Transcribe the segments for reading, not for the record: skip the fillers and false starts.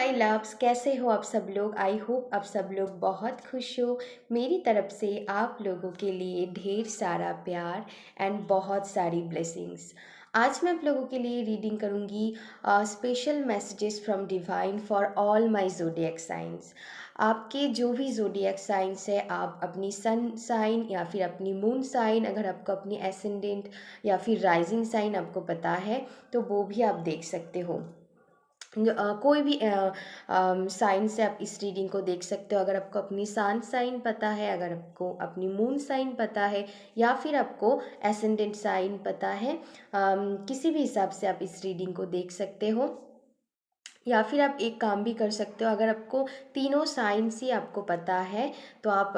My loves, कैसे हो आप सब लोग। आई होप आप सब लोग बहुत खुश हो। मेरी तरफ से आप लोगों के लिए ढेर सारा प्यार एंड बहुत सारी ब्लेसिंग्स। आज मैं आप लोगों के लिए रीडिंग करूँगी special messages from divine for all my zodiac science. आपके जो भी ज़ोडिएक साइंस है, आप अपनी सन साइन या फिर अपनी मून साइन, अगर आपको अपनी एसेंडेंट या फिर राइजिंग साइन आपको पता है तो वो भी आप देख सकते हो। कोई भी साइन से आप इस रीडिंग को देख सकते हो। अगर आपको अपनी सन साइन पता है, अगर आपको अपनी मून साइन पता है या फिर आपको एसेंडेंट साइन पता है, किसी भी हिसाब से आप इस रीडिंग को देख सकते हो। या फिर आप एक काम भी कर सकते हो, अगर आपको तीनों साइंस ही आपको पता है तो आप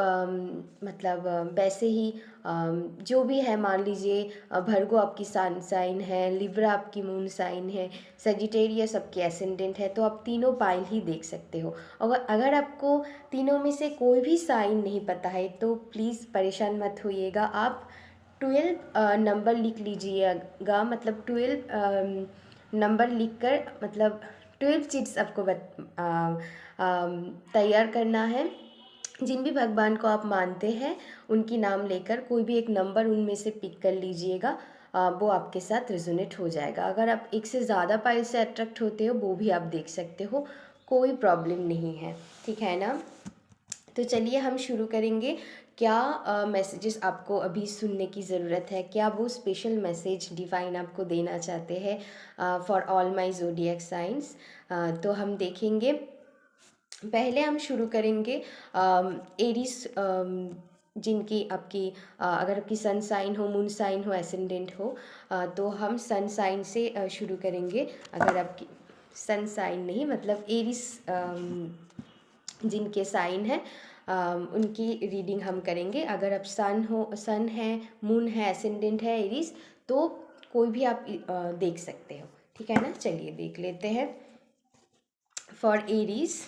मतलब वैसे ही जो भी है, मान लीजिए भर्गो आपकी सन साइन है, लिब्रा आपकी मून साइन है, सजिटेरियस आपकी एसेंडेंट है, तो आप तीनों पाइल ही देख सकते हो। अगर अगर आपको तीनों में से कोई भी साइन नहीं पता है तो प्लीज़ परेशान मत होइएगा। आप 12 नंबर लिख लीजिएगा, मतलब 12 नंबर लिख कर, मतलब 12 चीट्स आपको तैयार करना है। जिन भी भगवान को आप मानते हैं उनकी नाम लेकर कोई भी एक नंबर उनमें से पिक कर लीजिएगा। वो आपके साथ रेजोनेट हो जाएगा। अगर आप एक से ज़्यादा पाइल से अट्रैक्ट होते हो वो भी आप देख सकते हो, कोई प्रॉब्लम नहीं है, ठीक है ना। तो चलिए हम शुरू करेंगे। क्या मैसेजेस आपको अभी सुनने की ज़रूरत है, क्या वो स्पेशल मैसेज डिवाइन आपको देना चाहते हैं for all my zodiac science, तो हम देखेंगे। पहले हम शुरू करेंगे एरीज, जिनकी आपकी अगर आपकी सन साइन हो, मून साइन हो, एसेंडेंट हो, तो हम सन साइन से शुरू करेंगे। अगर आपकी सन साइन नहीं, मतलब एरीज जिनके साइन है उनकी रीडिंग हम करेंगे। अगर आप सन है, मून है, एसेंडेंट है एरीज, तो कोई भी आप देख सकते हो, ठीक है ना। चलिए देख लेते हैं for Aries.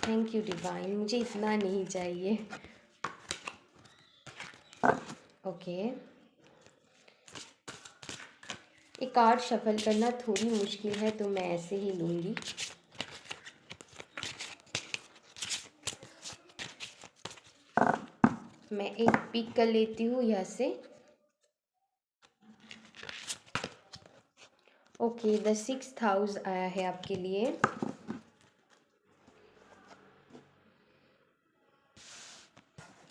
Thank you divine, मुझे इतना नहीं चाहिए। ओके, एक कार्ड शफल करना थोड़ी मुश्किल है तो मैं ऐसे ही लूँगी। मैं एक पिक कर लेती हूँ यहाँ से। ओके, द 6th हाउस आया है आपके लिए।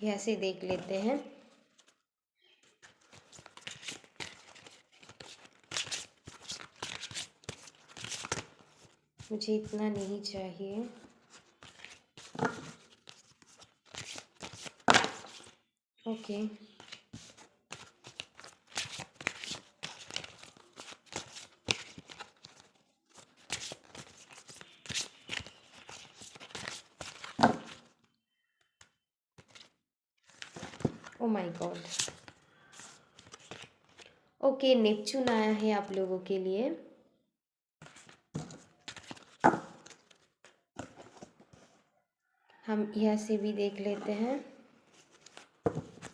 यहाँ से देख लेते हैं। मुझे इतना नहीं चाहिए। Okay, O my God. Okay, Neptune आया है आप लोगों के लिए। हम यहाँ से भी देख लेते हैं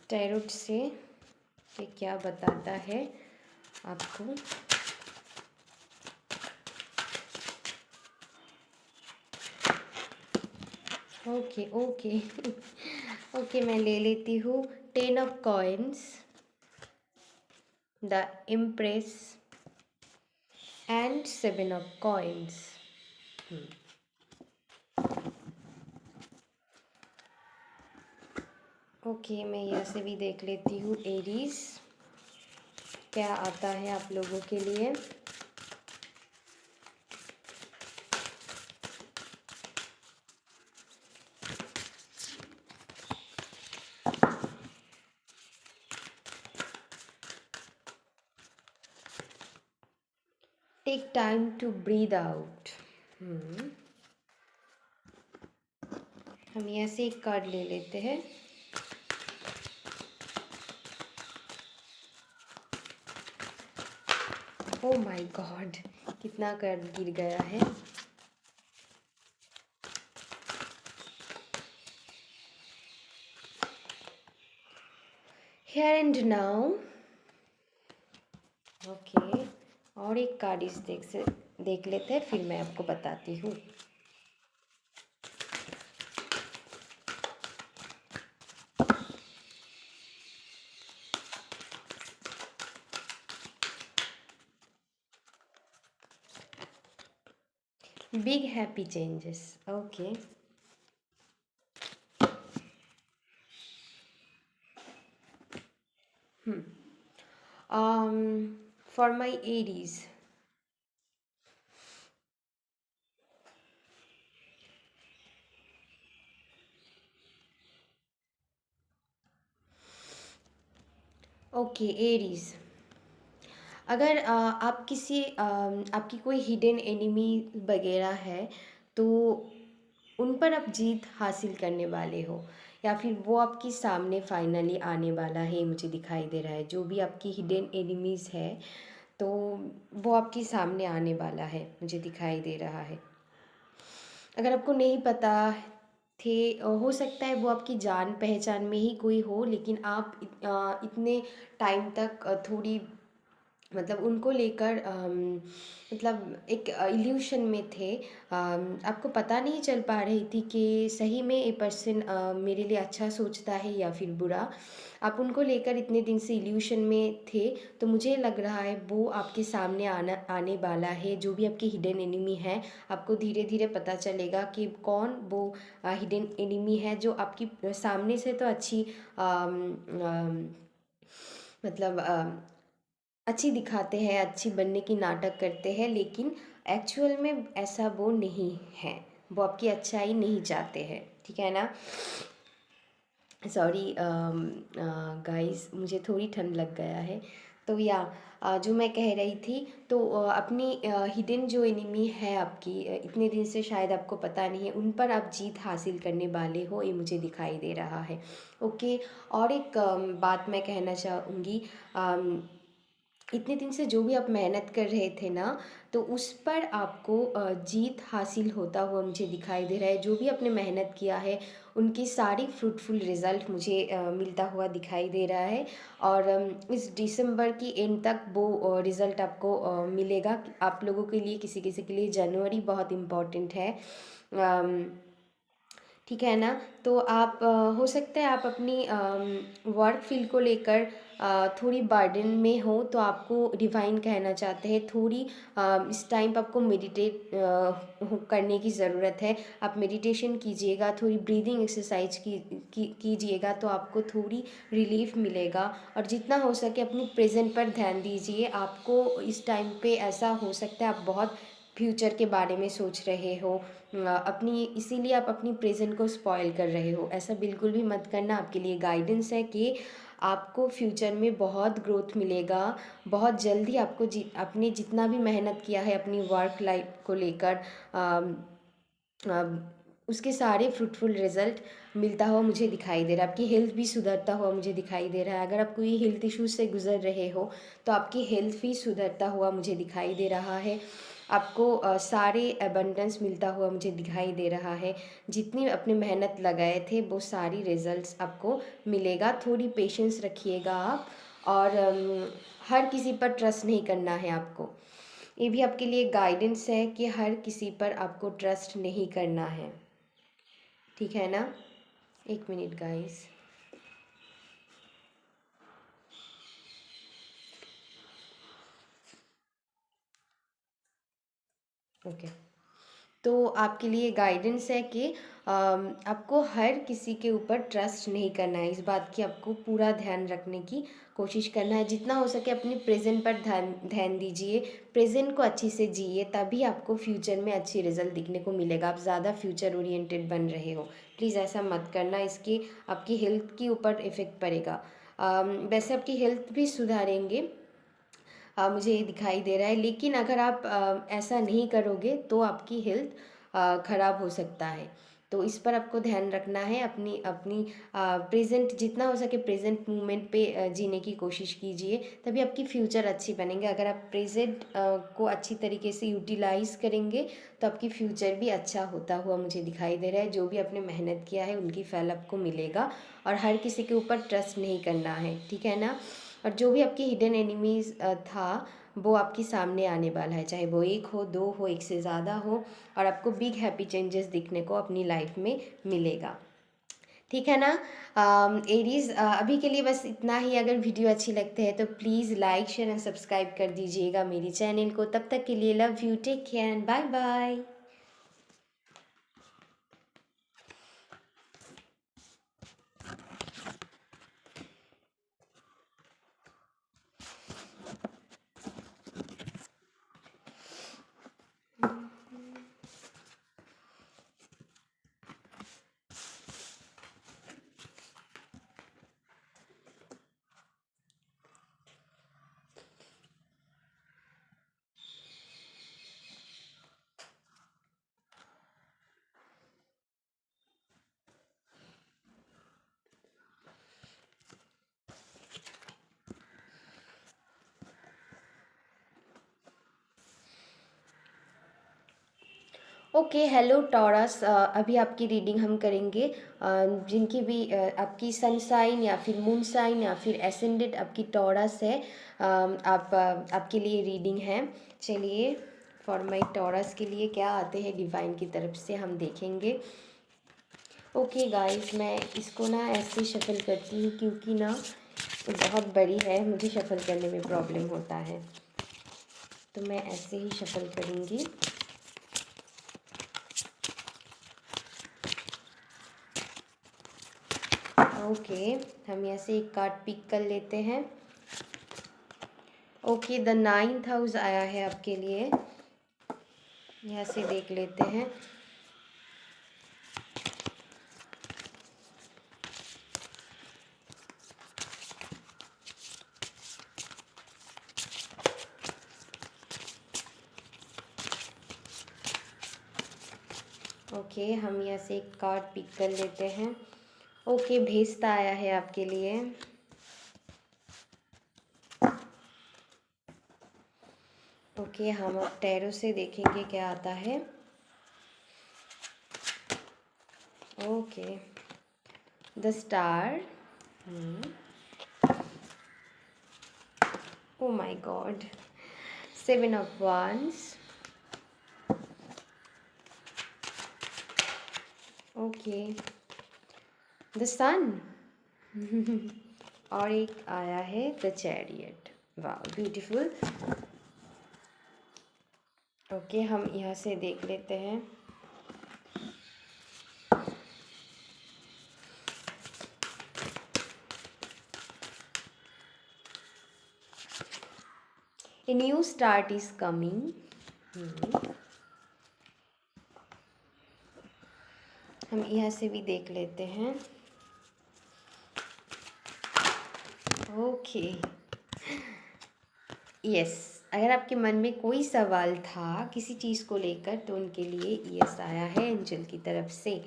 टैरोट से कि क्या बताता है आपको। ओके ओके ओके, मैं ले लेती हूँ 10 of coins, the impress and 7 of coins. Okay, मैं यहाँ से भी देख लेती हूँ एरीज, क्या आता है आप लोगों के लिए। Take time to breathe out. हम यहाँ से एक कार्ड ले लेते हैं। ओ माय गॉड, कितना कार्ड गिर गया है। Here and now. ओके, और एक कार्ड इस देख लेते हैं, फिर मैं आपको बताती हूँ। Big happy changes, okay. For my Aries, okay Aries, अगर आप किसी आपकी कोई हिडन एनिमी वगैरह है, तो उन पर आप जीत हासिल करने वाले हो, या फिर वो आपके सामने फाइनली आने वाला है, मुझे दिखाई दे रहा है। जो भी आपकी हिडन एनिमीज़ है, तो वो आपके सामने आने वाला है, मुझे दिखाई दे रहा है। अगर आपको नहीं पता थे, हो सकता है वो आपकी जान पहचान में ही कोई हो, लेकिन आप इतने टाइम तक थोड़ी मतलब उनको लेकर मतलब एक इल्यूशन में थे। आपको पता नहीं चल पा रही थी कि सही में ये पर्सन मेरे लिए अच्छा सोचता है या फिर बुरा। आप उनको लेकर इतने दिन से इल्यूशन में थे, तो मुझे लग रहा है वो आपके सामने आने वाला है। जो भी आपकी हिडन एनिमी है, आपको धीरे धीरे पता चलेगा कि कौन वो हिडन एनिमी है, जो आपकी सामने से तो अच्छी मतलब अच्छी दिखाते हैं, अच्छी बनने की नाटक करते हैं, लेकिन एक्चुअल में ऐसा वो नहीं है। वो आपकी अच्छाई नहीं चाहते हैं, ठीक है ना। सॉरी गाइस, मुझे थोड़ी ठंड लग गया है। तो या जो मैं कह रही थी, तो अपनी हिडन जो एनिमी है आपकी, इतने दिन से शायद आपको पता नहीं है, उन पर आप जीत हासिल करने वाले हो, ये मुझे दिखाई दे रहा है। ओके। और एक बात मैं कहना चाहूँगी, इतने दिन से जो भी आप मेहनत कर रहे थे ना, तो उस पर आपको जीत हासिल होता हुआ मुझे दिखाई दे रहा है। जो भी आपने मेहनत किया है, उनकी सारी फ्रूटफुल रिज़ल्ट मुझे मिलता हुआ दिखाई दे रहा है। और इस दिसंबर की एंड तक वो रिज़ल्ट आपको मिलेगा। आप लोगों के लिए, किसी किसी के लिए जनवरी बहुत इम्पॉर्टेंट है। ठीक है ना। तो आप हो सकता है आप अपनी वर्क फील्ड को लेकर थोड़ी बर्डन में हो, तो आपको डिवाइन कहना चाहते हैं। थोड़ी इस टाइम पर आपको मेडिटेट करने की ज़रूरत है। आप मेडिटेशन कीजिएगा, थोड़ी ब्रीदिंग एक्सरसाइज कीजिएगा, तो आपको थोड़ी रिलीफ मिलेगा। और जितना हो सके अपनी प्रेजेंट पर ध्यान दीजिए। आपको इस टाइम पे ऐसा हो सकता है आप बहुत फ्यूचर के बारे में सोच रहे हो, अपनी इसीलिए आप अपनी प्रेजेंट को स्पॉइल कर रहे हो। ऐसा बिल्कुल भी मत करना। आपके लिए गाइडेंस है कि आपको फ्यूचर में बहुत ग्रोथ मिलेगा। बहुत जल्दी आपको आपने जितना भी मेहनत किया है अपनी वर्क लाइफ को लेकर, उसके सारे फ्रूटफुल रिजल्ट मिलता हुआ मुझे दिखाई दे रहा है। आपकी हेल्थ भी सुधरता हुआ मुझे दिखाई दे रहा है। अगर आप कोई हेल्थ इश्यूज से गुजर रहे हो, तो आपकी हेल्थ भी सुधरता हुआ मुझे दिखाई दे रहा है। आपको सारे एबंडेंस मिलता हुआ मुझे दिखाई दे रहा है। जितनी अपने मेहनत लगाए थे, वो सारी रिजल्ट्स आपको मिलेगा। थोड़ी पेशेंस रखिएगा आप। और हर किसी पर ट्रस्ट नहीं करना है आपको। ये भी आपके लिए गाइडेंस है कि हर किसी पर आपको ट्रस्ट नहीं करना है, ठीक है ना। एक मिनट गाइस। ओके। तो आपके लिए गाइडेंस है कि आपको हर किसी के ऊपर ट्रस्ट नहीं करना है। इस बात की आपको पूरा ध्यान रखने की कोशिश करना है। जितना हो सके अपने प्रेजेंट पर ध्यान ध्यान दीजिए। प्रेजेंट को अच्छी से जिए, तभी आपको फ्यूचर में अच्छी रिजल्ट दिखने को मिलेगा। आप ज़्यादा फ्यूचर ओरिएंटेड बन रहे हो, प्लीज़ ऐसा मत करना। इसकी आपकी हेल्थ के ऊपर इफ़ेक्ट पड़ेगा। वैसे आपकी हेल्थ भी सुधारेंगे, मुझे ये दिखाई दे रहा है। लेकिन अगर आप ऐसा नहीं करोगे, तो आपकी हेल्थ ख़राब हो सकता है। तो इस पर आपको ध्यान रखना है। अपनी अपनी प्रेजेंट, जितना हो सके प्रेजेंट मोमेंट पे जीने की कोशिश कीजिए, तभी आपकी फ्यूचर अच्छी बनेंगे। अगर आप प्रेजेंट को अच्छी तरीके से यूटिलाइज़ करेंगे, तो आपकी फ्यूचर भी अच्छा होता हुआ मुझे दिखाई दे रहा है। जो भी आपने मेहनत किया है, उनकी फल आपको मिलेगा। और हर किसी के ऊपर ट्रस्ट नहीं करना है, ठीक है ना। और जो भी आपकी हिडन एनिमीज़ था वो आपके सामने आने वाला है, चाहे वो एक हो, दो हो, एक से ज़्यादा हो, और आपको बिग हैप्पी चेंजेस दिखने को अपनी लाइफ में मिलेगा। ठीक है ना। एरीज़, अभी के लिए बस इतना ही। अगर वीडियो अच्छी लगते हैं तो please like share and subscribe कर दीजिएगा मेरी चैनल को। तब तक के लिए love you, take care and bye bye. Okay, hello Taurus. अभी आपकी रीडिंग हम करेंगे। जिनकी भी आपकी सन साइन या फिर मून साइन या फिर एसेंडेंट आपकी टॉरस है, आपके लिए रीडिंग है। चलिए, फॉर माई टॉरस के लिए क्या आते हैं डिवाइन की तरफ से हम देखेंगे। ओके गाइस, मैं इसको ना ऐसे शफल करती हूँ क्योंकि ना ये बहुत बड़ी है, मुझे शफल करने में प्रॉब्लम होता है, तो मैं ऐसे ही शफल करूँगी। ओके, हम यहाँ से एक कार्ड पिक कर लेते हैं। ओके, द 9th हाउस आया है आपके लिए, यहाँ से देख लेते हैं। ओके, हम यहाँ से एक कार्ड पिक कर लेते हैं। ओके, भेजता आया है आपके लिए। ओके, हम अब टैरो से देखेंगे क्या आता है। Okay, the star. Oh my god, 7 of wands। Okay, the sun. और एक आया है द चैरियट। वाह, ब्यूटीफुल। ओके, हम यहाँ से देख लेते हैं। A new start is coming। हम यहाँ से भी देख लेते हैं। ओके, यस, अगर आपके मन में कोई सवाल था किसी चीज़ को लेकर तो उनके लिए यस आया है एंजल की तरफ से।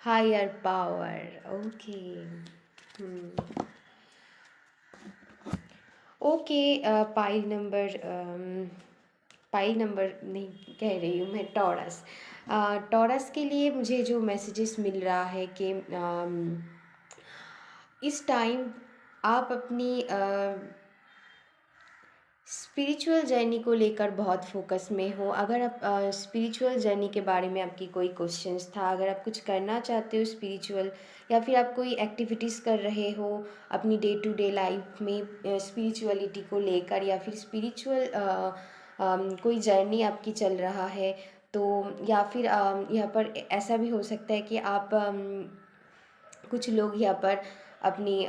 Higher power. Okay, okay, pile number नहीं कह रही हूँ मैं, टॉरस। टॉरस के लिए मुझे जो मैसेजेस मिल रहा है कि इस टाइम आप अपनी स्पिरिचुअल जर्नी को लेकर बहुत फोकस में हो। अगर आप स्पिरिचुअल जर्नी के बारे में आपकी कोई क्वेश्चंस था, अगर आप कुछ करना चाहते हो स्पिरिचुअल, या फिर आप कोई एक्टिविटीज़ कर रहे हो अपनी डे टू डे लाइफ में स्पिरिचुअलिटी को लेकर, या फिर स्पिरिचुअल कोई जर्नी आपकी चल रहा है, तो या फिर यहाँ पर ऐसा भी हो सकता है कि आप कुछ लोग यहाँ पर अपनी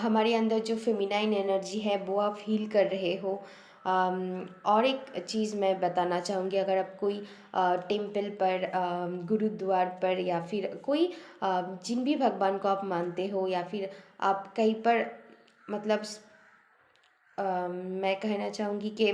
हमारे अंदर जो फेमिनाइन एनर्जी है वो आप फील कर रहे हो। और एक चीज़ मैं बताना चाहूँगी, अगर आप कोई टेम्पल पर, गुरुद्वार पर, या फिर कोई जिन भी भगवान को आप मानते हो, या फिर आप कहीं पर, मतलब मैं कहना चाहूँगी कि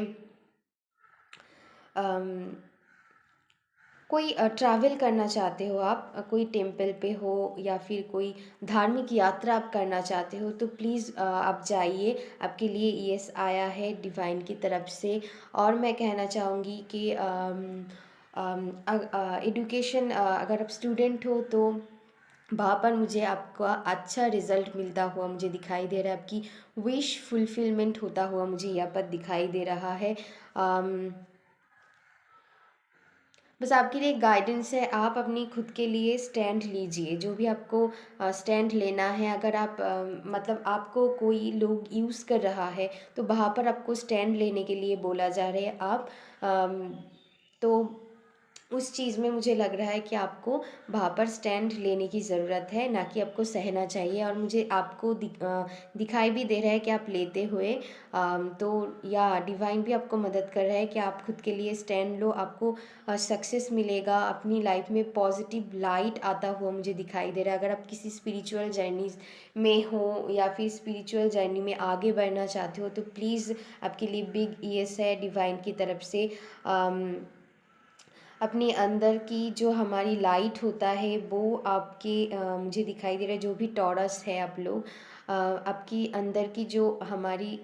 कोई ट्रैवल करना चाहते हो आप, कोई टेम्पल पे हो या फिर कोई धार्मिक यात्रा आप करना चाहते हो, तो प्लीज़ आप जाइए। आपके लिए यस आया है डिवाइन की तरफ से। और मैं कहना चाहूँगी कि एडुकेशन, अगर आप स्टूडेंट हो तो वहाँ पर मुझे आपका अच्छा रिज़ल्ट मिलता हुआ मुझे दिखाई दे रहा है। आपकी विश फुलफ़िलमेंट होता हुआ मुझे यहाँ पर दिखाई दे रहा है। अम, बस आपके लिए एक गाइडेंस है, आप अपनी खुद के लिए स्टैंड लीजिए। जो भी आपको स्टैंड लेना है, अगर आप मतलब आपको कोई लोग यूज़ कर रहा है, तो वहाँ पर आपको स्टैंड लेने के लिए बोला जा रहा है। आप अम, तो उस चीज़ में मुझे लग रहा है कि आपको वहाँ पर स्टैंड लेने की ज़रूरत है, ना कि आपको सहना चाहिए। और मुझे आपको दिखाई भी दे रहा है कि आप लेते हुए, तो या डिवाइन भी आपको मदद कर रहा है कि आप खुद के लिए स्टैंड लो। आपको सक्सेस मिलेगा, अपनी लाइफ में पॉजिटिव लाइट आता हुआ मुझे दिखाई दे रहा है। अगर आप किसी स्पिरिचुअल जर्नी में हो या फिर स्पिरिचुअल जर्नी में आगे बढ़ना चाहते हो, तो प्लीज़ आपके लिए बिग यस है डिवाइन की तरफ से। अपने अंदर की जो हमारी लाइट होता है वो आपके मुझे दिखाई दे रहा है। जो भी टॉरस है आप लोग, आपकी अंदर की जो हमारी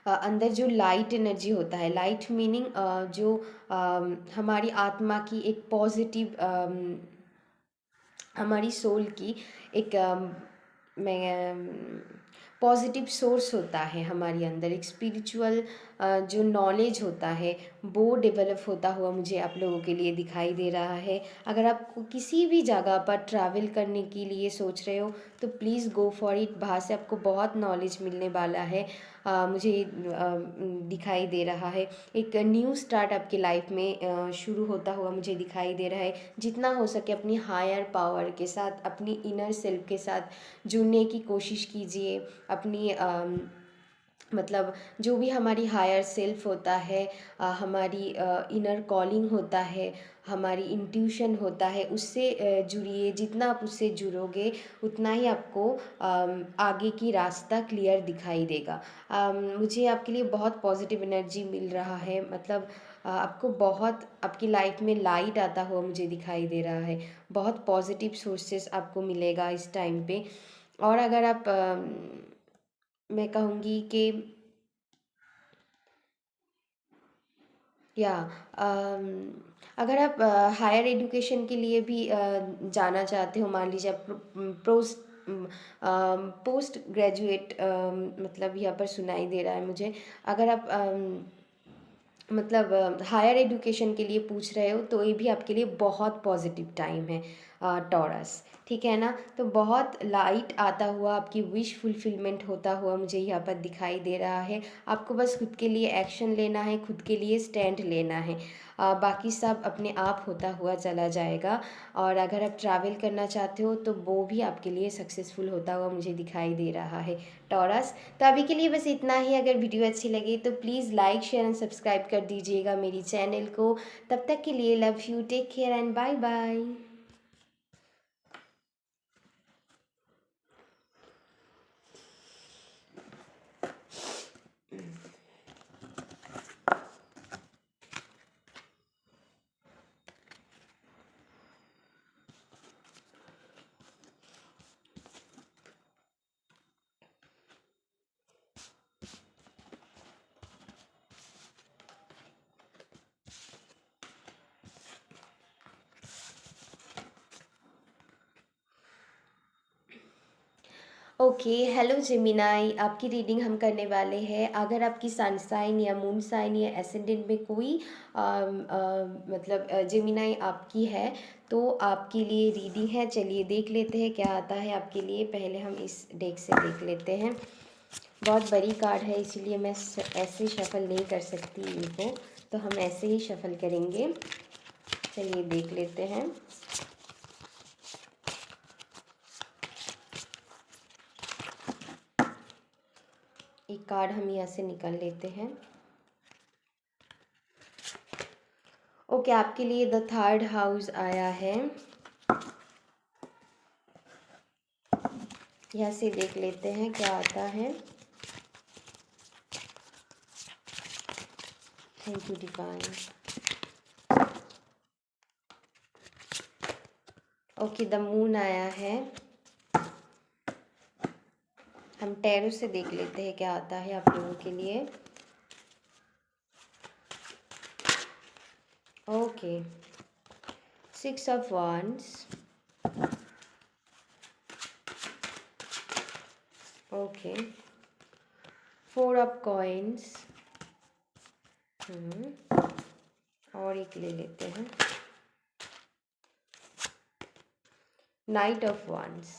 अंदर जो लाइट एनर्जी होता है, लाइट मीनिंग जो हमारी आत्मा की एक पॉजिटिव, हमारी सोल की एक मैं पॉजिटिव सोर्स होता है हमारे अंदर। एक स्पिरिचुअल जो नॉलेज होता है वो डेवलप होता हुआ मुझे आप लोगों के लिए दिखाई दे रहा है। अगर आप किसी भी जगह पर ट्रैवल करने के लिए सोच रहे हो, तो प्लीज़ गो फॉर इट। वहाँ से आपको बहुत नॉलेज मिलने वाला है। मुझे दिखाई दे रहा है एक न्यू स्टार्ट आपकी लाइफ में शुरू होता हुआ मुझे दिखाई दे रहा है। जितना हो सके अपनी हायर पावर के साथ, अपनी इनर सेल्फ के साथ जुड़ने की कोशिश कीजिए। अपनी मतलब जो भी हमारी हायर सेल्फ होता है, हमारी इनर कॉलिंग होता है, हमारी इंट्यूशन होता है, उससे जुड़िए। जितना आप उससे जुड़ोगे उतना ही आपको आगे की रास्ता क्लियर दिखाई देगा। मुझे आपके लिए बहुत पॉजिटिव एनर्जी मिल रहा है। मतलब आपको बहुत आपकी लाइफ में लाइट आता हुआ मुझे दिखाई दे रहा है। बहुत पॉजिटिव सोर्सेस आपको मिलेगा इस टाइम पे। और अगर आप मैं कहूँगी कि या अम, अगर आप हायर एजुकेशन के लिए भी जाना चाहते हो, मान लीजिए आप पोस्ट पोस्ट ग्रेजुएट, मतलब यहाँ पर सुनाई दे रहा है मुझे। अगर आप मतलब हायर एजुकेशन के लिए पूछ रहे हो, तो ये भी आपके लिए बहुत पॉजिटिव टाइम है टॉरस, ठीक है ना। तो बहुत लाइट आता हुआ आपकी विश फुलफिलमेंट होता हुआ मुझे यहाँ पर दिखाई दे रहा है। आपको बस खुद के लिए एक्शन लेना है, खुद के लिए स्टैंड लेना है। बाकी सब अपने आप होता हुआ चला जाएगा। और अगर आप ट्रैवल करना चाहते हो, तो वो भी आपके लिए सक्सेसफुल होता हुआ मुझे दिखाई दे रहा है टॉरस। तो अभी के लिए बस इतना ही। अगर वीडियो अच्छी लगे तो please like share and subscribe कर दीजिएगा मेरी चैनल को। तब तक के लिए love you, take care and bye bye. Okay, hello Gemini, आपकी रीडिंग हम करने वाले हैं। अगर आपकी सन साइन या मून साइन या एसेंडेंट में कोई मतलब जेमिनाई आपकी है, तो आपके लिए रीडिंग है। चलिए देख लेते हैं क्या आता है आपके लिए। पहले हम इस डेक से देख लेते हैं। बहुत बड़ी कार्ड है, इसीलिए मैं ऐसे शफल नहीं कर सकती इनको, तो हम ऐसे ही शफल करेंगे। चलिए देख लेते हैं। एक कार्ड हम यहाँ से निकाल लेते हैं। ओके, आपके लिए द थर्ड हाउस आया है। यहाँ से देख लेते हैं क्या आता है। Thank you divine. Okay, the moon आया है। हम टैरो से देख लेते हैं क्या आता है आप लोगों के लिए। Okay, 6 of wands, okay, 4 of coins, और एक ले लेते हैं, नाइट ऑफ wands।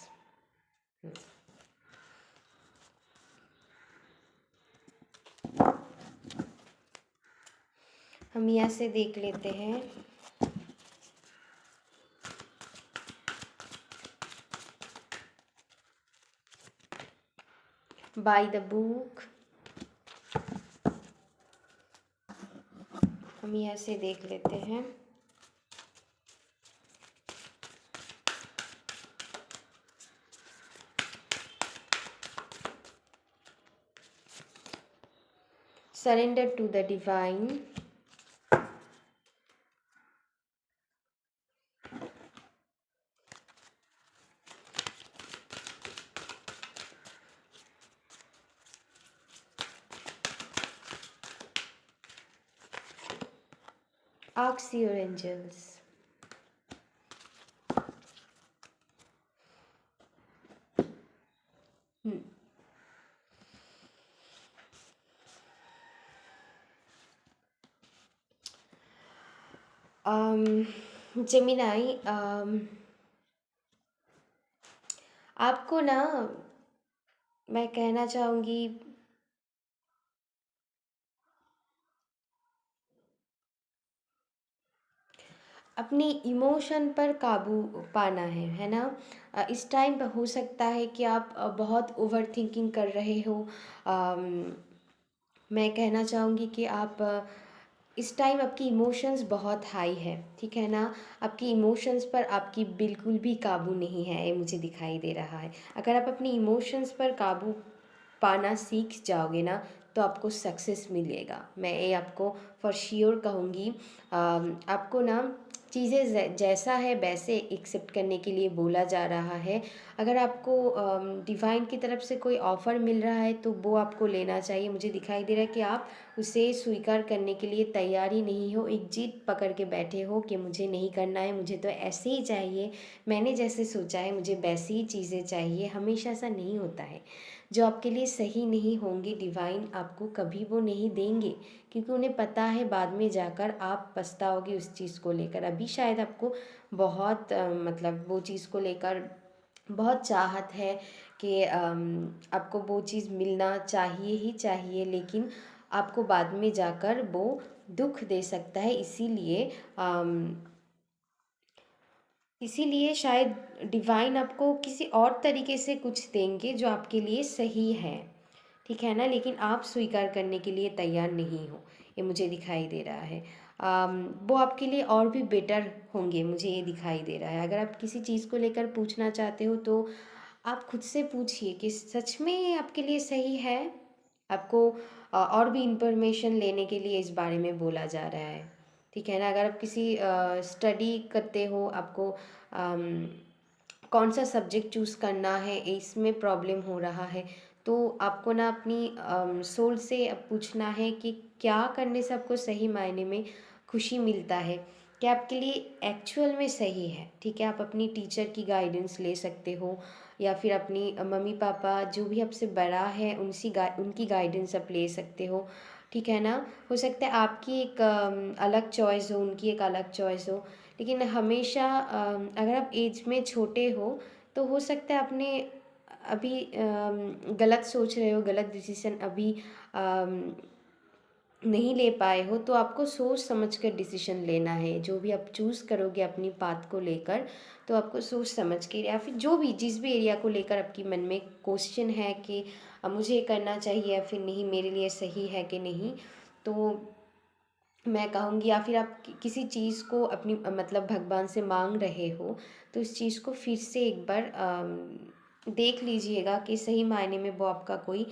हम यहाँ से देख लेते हैं। बाय द बुक, हम यहाँ से देख लेते हैं। Surrender to the divine, ask your angels, Gemini, आपको ना मैं कहना चाहूँगी, अपनी इमोशन पर काबू पाना है ना। इस टाइम हो सकता है कि आप बहुत ओवर थिंकिंग कर रहे हो। मैं कहना चाहूँगी कि आप इस टाइम आपकी इमोशंस बहुत हाई है, ठीक है ना। आपकी इमोशंस पर आपकी बिल्कुल भी काबू नहीं है, ये मुझे दिखाई दे रहा है। अगर आप अपनी इमोशंस पर काबू पाना सीख जाओगे ना तो आपको सक्सेस मिलेगा। मैं ये आपको फॉर श्योर कहूँगी। आपको ना चीज़ें जैसा है वैसे एक्सेप्ट करने के लिए बोला जा रहा है। अगर आपको डिवाइन की तरफ से कोई ऑफ़र मिल रहा है तो वो आपको लेना चाहिए। मुझे दिखाई दे रहा है कि आप उसे स्वीकार करने के लिए तैयार ही नहीं हो, एक जिद पकड़ के बैठे हो कि मुझे नहीं करना है, मुझे तो ऐसे ही चाहिए, मैंने जैसे सोचा है मुझे वैसी ही चीज़ें चाहिए। हमेशा ऐसा नहीं होता है। जो आपके लिए सही नहीं होंगे डिवाइन आपको कभी वो नहीं देंगे, क्योंकि उन्हें पता है बाद में जाकर आप पछताओगे उस चीज़ को लेकर। अभी शायद आपको बहुत मतलब वो चीज़ को लेकर बहुत चाहत है कि आपको वो चीज़ मिलना चाहिए ही चाहिए, लेकिन आपको बाद में जाकर वो दुख दे सकता है। इसीलिए शायद डिवाइन आपको किसी और तरीके से कुछ देंगे जो आपके लिए सही है, ठीक है ना। लेकिन आप स्वीकार करने के लिए तैयार नहीं हो, ये मुझे दिखाई दे रहा है। वो आपके लिए और भी बेटर होंगे, मुझे ये दिखाई दे रहा है। अगर आप किसी चीज़ को लेकर पूछना चाहते हो तो आप खुद से पूछिए कि सच में ये आपके लिए सही है। आपको और भी इंफॉर्मेशन लेने के लिए इस बारे में बोला जा रहा है, ठीक है ना। अगर आप किसी स्टडी करते हो, आपको कौन सा सब्जेक्ट चूज़ करना है, इसमें प्रॉब्लम हो रहा है, तो आपको ना अपनी सोल से अब पूछना है कि क्या करने से आपको सही मायने में खुशी मिलता है, क्या आपके लिए एक्चुअल में सही है, ठीक है। आप अपनी टीचर की गाइडेंस ले सकते हो, या फिर अपनी मम्मी पापा जो भी आपसे बड़ा है उनकी गाइडेंस आप ले सकते हो, ठीक है ना। हो सकता है आपकी एक अलग चॉइस हो, उनकी एक अलग चॉइस हो, लेकिन हमेशा अगर आप एज में छोटे हो तो हो सकता है आपने अभी गलत सोच रहे हो, गलत डिसीजन अभी नहीं ले पाए हो, तो आपको सोच समझ कर डिसीजन लेना है। जो भी आप चूज़ करोगे अपनी पाथ को लेकर, तो आपको सोच समझ के, या फिर जो भी जिस भी एरिया को लेकर आपकी मन में क्वेश्चन है कि मुझे ये करना चाहिए या फिर नहीं, मेरे लिए सही है कि नहीं, तो मैं कहूँगी, या फिर आप किसी चीज़ को अपनी मतलब भगवान से मांग रहे हो तो इस चीज़ को फिर से एक बार देख लीजिएगा कि सही मायने में वो आपका कोई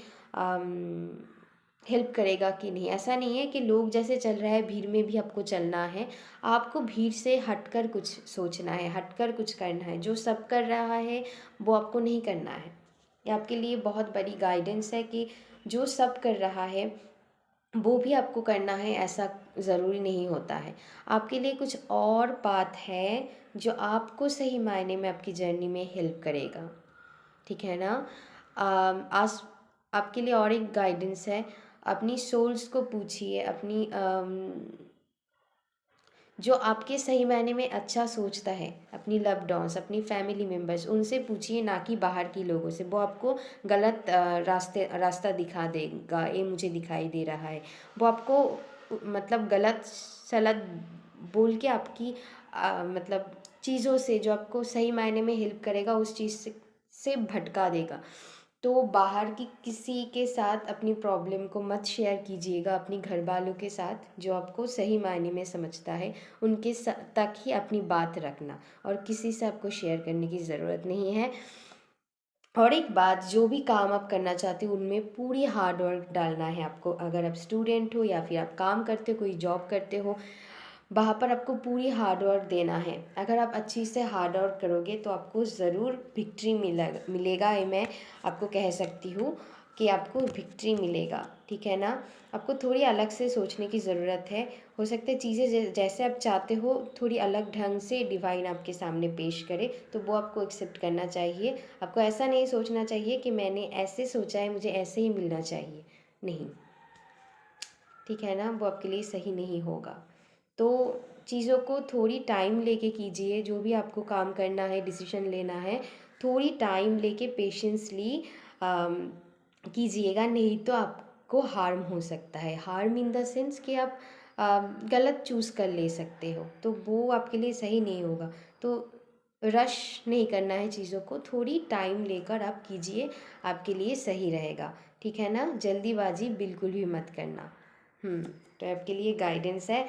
हेल्प करेगा कि नहीं। ऐसा नहीं है कि लोग जैसे चल रहा है भीड़ में भी आपको चलना है, आपको भीड़ से हटकर कुछ सोचना है, हटकर कुछ करना है। जो सब कर रहा है वो आपको नहीं करना है। ये आपके लिए बहुत बड़ी गाइडेंस है कि जो सब कर रहा है वो भी आपको करना है, ऐसा ज़रूरी नहीं होता है। आपके लिए कुछ और पाथ है जो आपको सही मायने में आपकी जर्नी में हेल्प करेगा, ठीक है ना। आज आपके लिए और एक गाइडेंस है, अपनी सोल्स को पूछिए, अपनी जो आपके सही मायने में अच्छा सोचता है, अपनी लव्ड वंस, अपनी फैमिली मेम्बर्स, उनसे पूछिए, ना कि बाहर के लोगों से। वो आपको गलत रास्ता दिखा देगा, ये मुझे दिखाई दे रहा है। वो आपको मतलब गलत सलत बोल के आपकी मतलब चीज़ों से, जो आपको सही मायने में हेल्प करेगा उस चीज़ से भटका देगा। तो बाहर की किसी के साथ अपनी प्रॉब्लम को मत शेयर कीजिएगा, अपनी घर वालों के साथ जो आपको सही मायने में समझता है उनके तक ही अपनी बात रखना, और किसी से आपको शेयर करने की ज़रूरत नहीं है। और एक बात, जो भी काम आप करना चाहते हो उनमें पूरी हार्ड वर्क डालना है आपको। अगर आप स्टूडेंट हो या फिर आप काम करते हो, कोई जॉब करते हो, वहाँ पर आपको पूरी हार्ड वर्क देना है। अगर आप अच्छी से हार्ड वर्क करोगे तो आपको ज़रूर विक्ट्री मिलेगा। ये मैं आपको कह सकती हूँ कि आपको विक्ट्री मिलेगा, ठीक है ना। आपको थोड़ी अलग से सोचने की ज़रूरत है। हो सकता है चीज़ें जैसे आप चाहते हो थोड़ी अलग ढंग से डिवाइन आपके सामने पेश करे, तो वो आपको एक्सेप्ट करना चाहिए। आपको ऐसा नहीं सोचना चाहिए कि मैंने ऐसे सोचा है, मुझे ऐसे ही मिलना चाहिए, नहीं, ठीक है ना। वो आपके लिए सही नहीं होगा। तो चीज़ों को थोड़ी टाइम लेके कीजिए। जो भी आपको काम करना है, डिसीजन लेना है, थोड़ी टाइम लेके पेशेंसली कीजिएगा, नहीं तो आपको हार्म हो सकता है। हार्म इन द सेंस कि आप गलत चूज़ कर ले सकते हो, तो वो आपके लिए सही नहीं होगा। तो रश नहीं करना है चीज़ों को, थोड़ी टाइम लेकर आप कीजिए, आपके लिए सही रहेगा, ठीक है ना। जल्दीबाजी बिल्कुल भी मत करना। तो आपके लिए गाइडेंस है।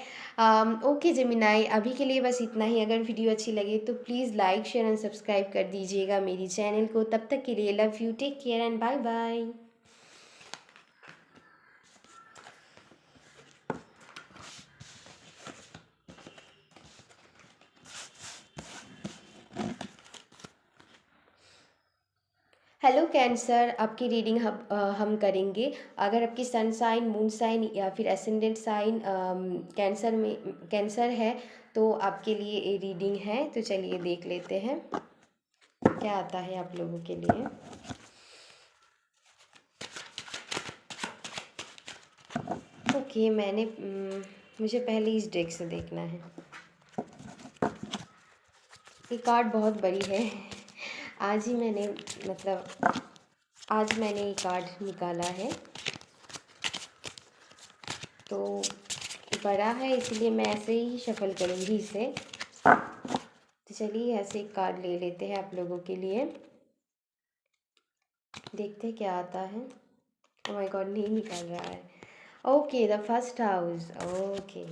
ओके जेमिनाई, अभी के लिए बस इतना ही। अगर वीडियो अच्छी लगे तो please like share and subscribe कर दीजिएगा मेरी चैनल को। तब तक के लिए love you, take care and bye bye. Hello Cancer, आपकी रीडिंग हम करेंगे। अगर आपकी सन साइन, मून साइन या फिर एसेंडेंट साइन कैंसर है तो आपके लिए ये रीडिंग है। तो चलिए देख लेते हैं क्या आता है आप लोगों के लिए। ओके, मुझे पहले इस डेक से देखना है। ये कार्ड बहुत बड़ी है। आज ही मैंने मतलब आज मैंने ये कार्ड निकाला है, तो बड़ा है इसलिए मैं ऐसे ही शफल करूँगी इसे। तो चलिए ऐसे एक कार्ड ले लेते हैं आप लोगों के लिए, देखते हैं क्या आता है। ओह माय गॉड, नहीं निकल रहा है। Okay, the first house. Okay,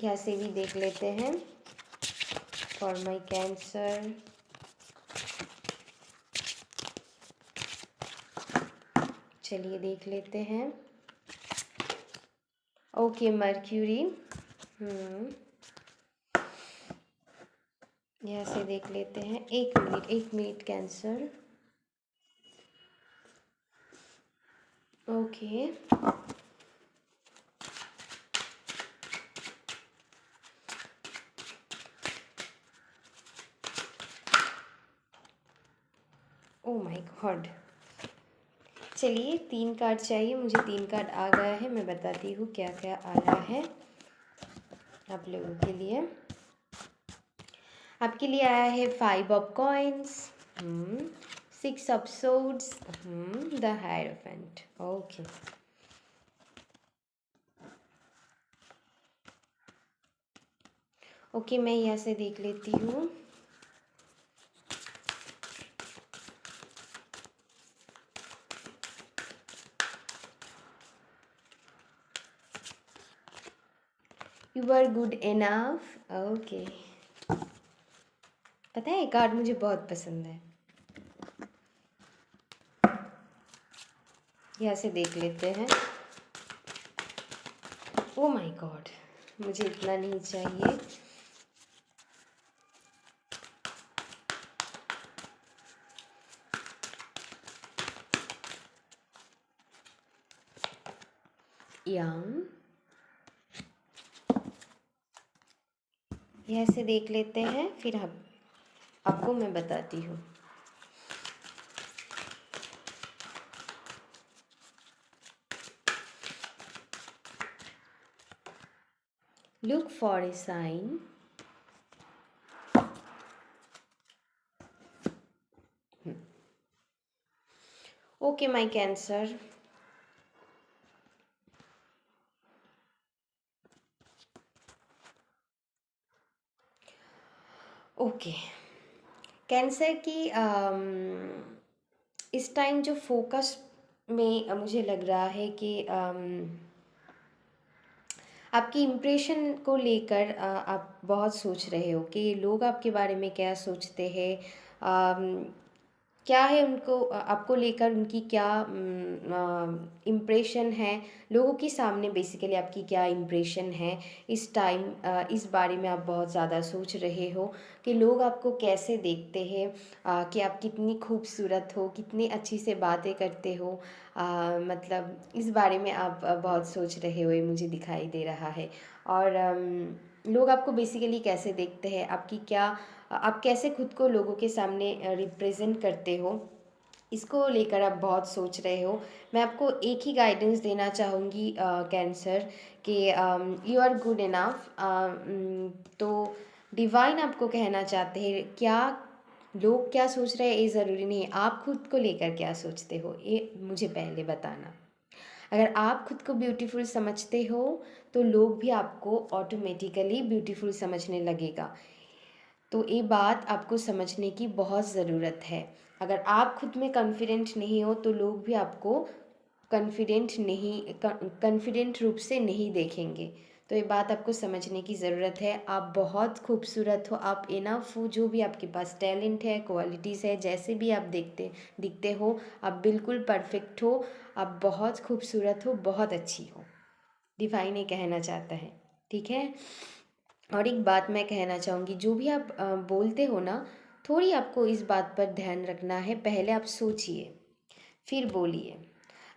ऐसे भी देख लेते हैं फॉर माई कैंसर। चलिए देख लेते हैं। Okay, mercury. ऐसे देख लेते हैं। एक minute cancer. Okay, O my God. चलिए 3 कार्ड चाहिए मुझे, 3 कार्ड आ गया है। मैं बताती हूँ क्या क्या आया है आप लोगों के लिए। आपके लिए आया है 5 of coins, 6 of swords, the hierophant. Okay, okay, मैं यहाँ से देख लेती हूँ। You are good enough. Okay, पता है कार्ड मुझे बहुत पसंद है। यहाँ से देख लेते हैं। ओ माय गॉड, मुझे इतना नहीं चाहिए। यम, यह से देख लेते हैं, फिर हम आपको मैं बताती हूँ। Look for a sign. Okay my Cancer, okay. Cancer की इस टाइम जो फोकस में मुझे लग रहा है कि आपकी इम्प्रेशन को लेकर आप बहुत सोच रहे हो कि लोग आपके बारे में क्या सोचते हैं, क्या है उनको आपको लेकर उनकी क्या इम्प्रेशन है, लोगों के सामने बेसिकली आपकी क्या इम्प्रेशन है। इस टाइम इस बारे में आप बहुत ज़्यादा सोच रहे हो कि लोग आपको कैसे देखते हैं, कि आप कितनी खूबसूरत हो, कितनी अच्छी से बातें करते हो। मतलब इस बारे में आप बहुत सोच रहे हो, ये मुझे दिखाई दे रहा है। और लोग आपको बेसिकली कैसे देखते हैं, आपकी क्या आप कैसे खुद को लोगों के सामने रिप्रेजेंट करते हो, इसको लेकर आप बहुत सोच रहे हो। मैं आपको एक ही गाइडेंस देना चाहूँगी कैंसर, कि यू आर गुड इनफ। तो डिवाइन आपको कहना चाहते हैं, क्या लोग क्या सोच रहे हैं ये ज़रूरी नहीं है, आप खुद को लेकर क्या सोचते हो ये मुझे पहले बताना। अगर आप खुद को ब्यूटीफुल समझते हो तो लोग भी आपको ऑटोमेटिकली ब्यूटीफुल समझने लगेगा। तो ये बात आपको समझने की बहुत ज़रूरत है। अगर आप खुद में कॉन्फिडेंट नहीं हो तो लोग भी आपको कॉन्फिडेंट रूप से नहीं देखेंगे। तो ये बात आपको समझने की ज़रूरत है। आप बहुत खूबसूरत हो, आप इनफ हो, जो भी आपके पास टैलेंट है, क्वालिटीज़ है, जैसे भी आप दिखते हो, आप बिल्कुल परफेक्ट हो। आप बहुत खूबसूरत हो, बहुत अच्छी हो, डिवाइन ये कहना चाहता है। ठीक है। और एक बात मैं कहना चाहूँगी, जो भी आप बोलते हो ना, थोड़ी आपको इस बात पर ध्यान रखना है। पहले आप सोचिए फिर बोलिए।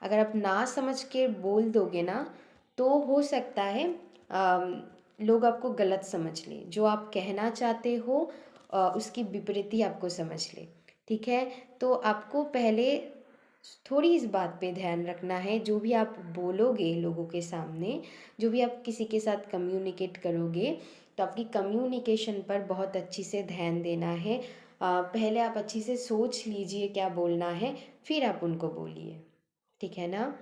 अगर आप ना समझ के बोल दोगे ना, तो हो सकता है लोग आपको गलत समझ लें, जो आप कहना चाहते हो उसकी विपरीत ही आपको समझ ले। ठीक है। तो आपको पहले थोड़ी इस बात पे ध्यान रखना है, जो भी आप बोलोगे लोगों के सामने, जो भी आप किसी के साथ कम्युनिकेट करोगे, तो आपकी कम्युनिकेशन पर बहुत अच्छी से ध्यान देना है। पहले आप अच्छी से सोच लीजिए क्या बोलना है, फिर आप उनको बोलिए। ठीक है ना।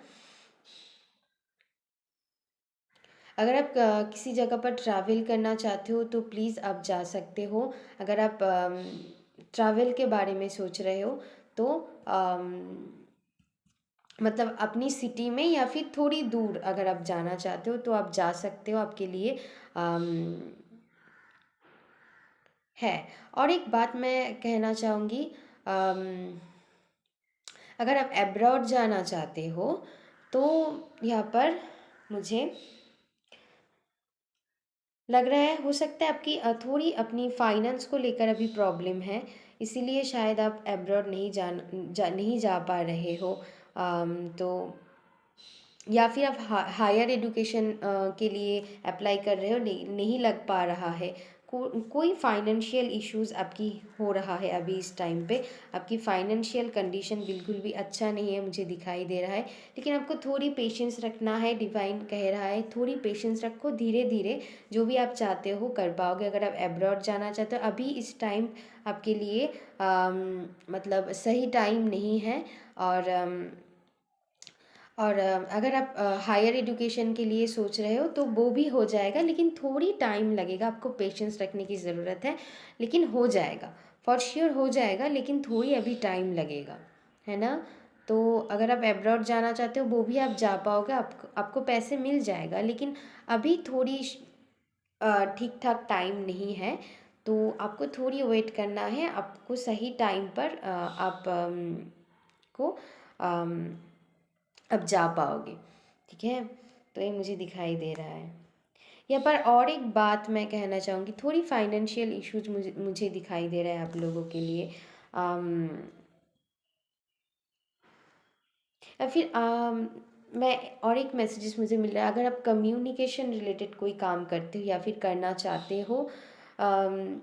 अगर आप किसी जगह पर ट्रैवल करना चाहते हो तो प्लीज़ आप जा सकते हो। अगर आप ट्रैवल के बारे में सोच रहे हो तो मतलब अपनी सिटी में या फिर थोड़ी दूर अगर आप जाना चाहते हो तो आप जा सकते हो, आपके लिए अम, है। और एक बात मैं कहना चाहूँगी, अम, अगर आप एब्रॉड जाना चाहते हो तो यहाँ पर मुझे लग रहा है, हो सकता है आपकी थोड़ी अपनी फाइनेंस को लेकर अभी प्रॉब्लम है, इसीलिए शायद आप एब्रॉड नहीं जा पा रहे हो। तो या फिर आप हायर एजुकेशन के लिए अप्लाई कर रहे हो, नहीं लग पा रहा है। कोई फाइनेंशियल इश्यूज आपकी हो रहा है अभी इस टाइम पे। आपकी फाइनेंशियल कंडीशन बिल्कुल भी अच्छा नहीं है, मुझे दिखाई दे रहा है। लेकिन आपको थोड़ी पेशेंस रखना है, डिवाइन कह रहा है थोड़ी पेशेंस रखो, धीरे धीरे जो भी आप चाहते हो कर पाओगे। अगर आप अब्रॉड जाना चाहते हो, अभी इस टाइम आपके लिए मतलब सही टाइम नहीं है। और अगर आप हायर एजुकेशन के लिए सोच रहे हो तो वो भी हो जाएगा, लेकिन थोड़ी टाइम लगेगा, आपको पेशेंस रखने की ज़रूरत है। लेकिन हो जाएगा, फॉर श्योर हो जाएगा, लेकिन थोड़ी अभी टाइम लगेगा, है ना। तो अगर आप अब्रॉड जाना चाहते हो वो भी आप जा पाओगे, आपको पैसे मिल जाएगा, लेकिन अभी थोड़ी ठीक ठाक टाइम नहीं है। तो आपको थोड़ी वेट करना है, आपको सही टाइम पर आप को अब जा पाओगे। ठीक है, तो ये मुझे दिखाई दे रहा है। यहाँ पर और एक बात मैं कहना चाहूँगी, थोड़ी फाइनेंशियल इश्यूज मुझे मुझे दिखाई दे रहा है आप लोगों के लिए। अम, या फिर मैं और एक मैसेजेस मुझे मिल रहा है, अगर आप कम्युनिकेशन रिलेटेड कोई काम करते हो या फिर करना चाहते हो, अम,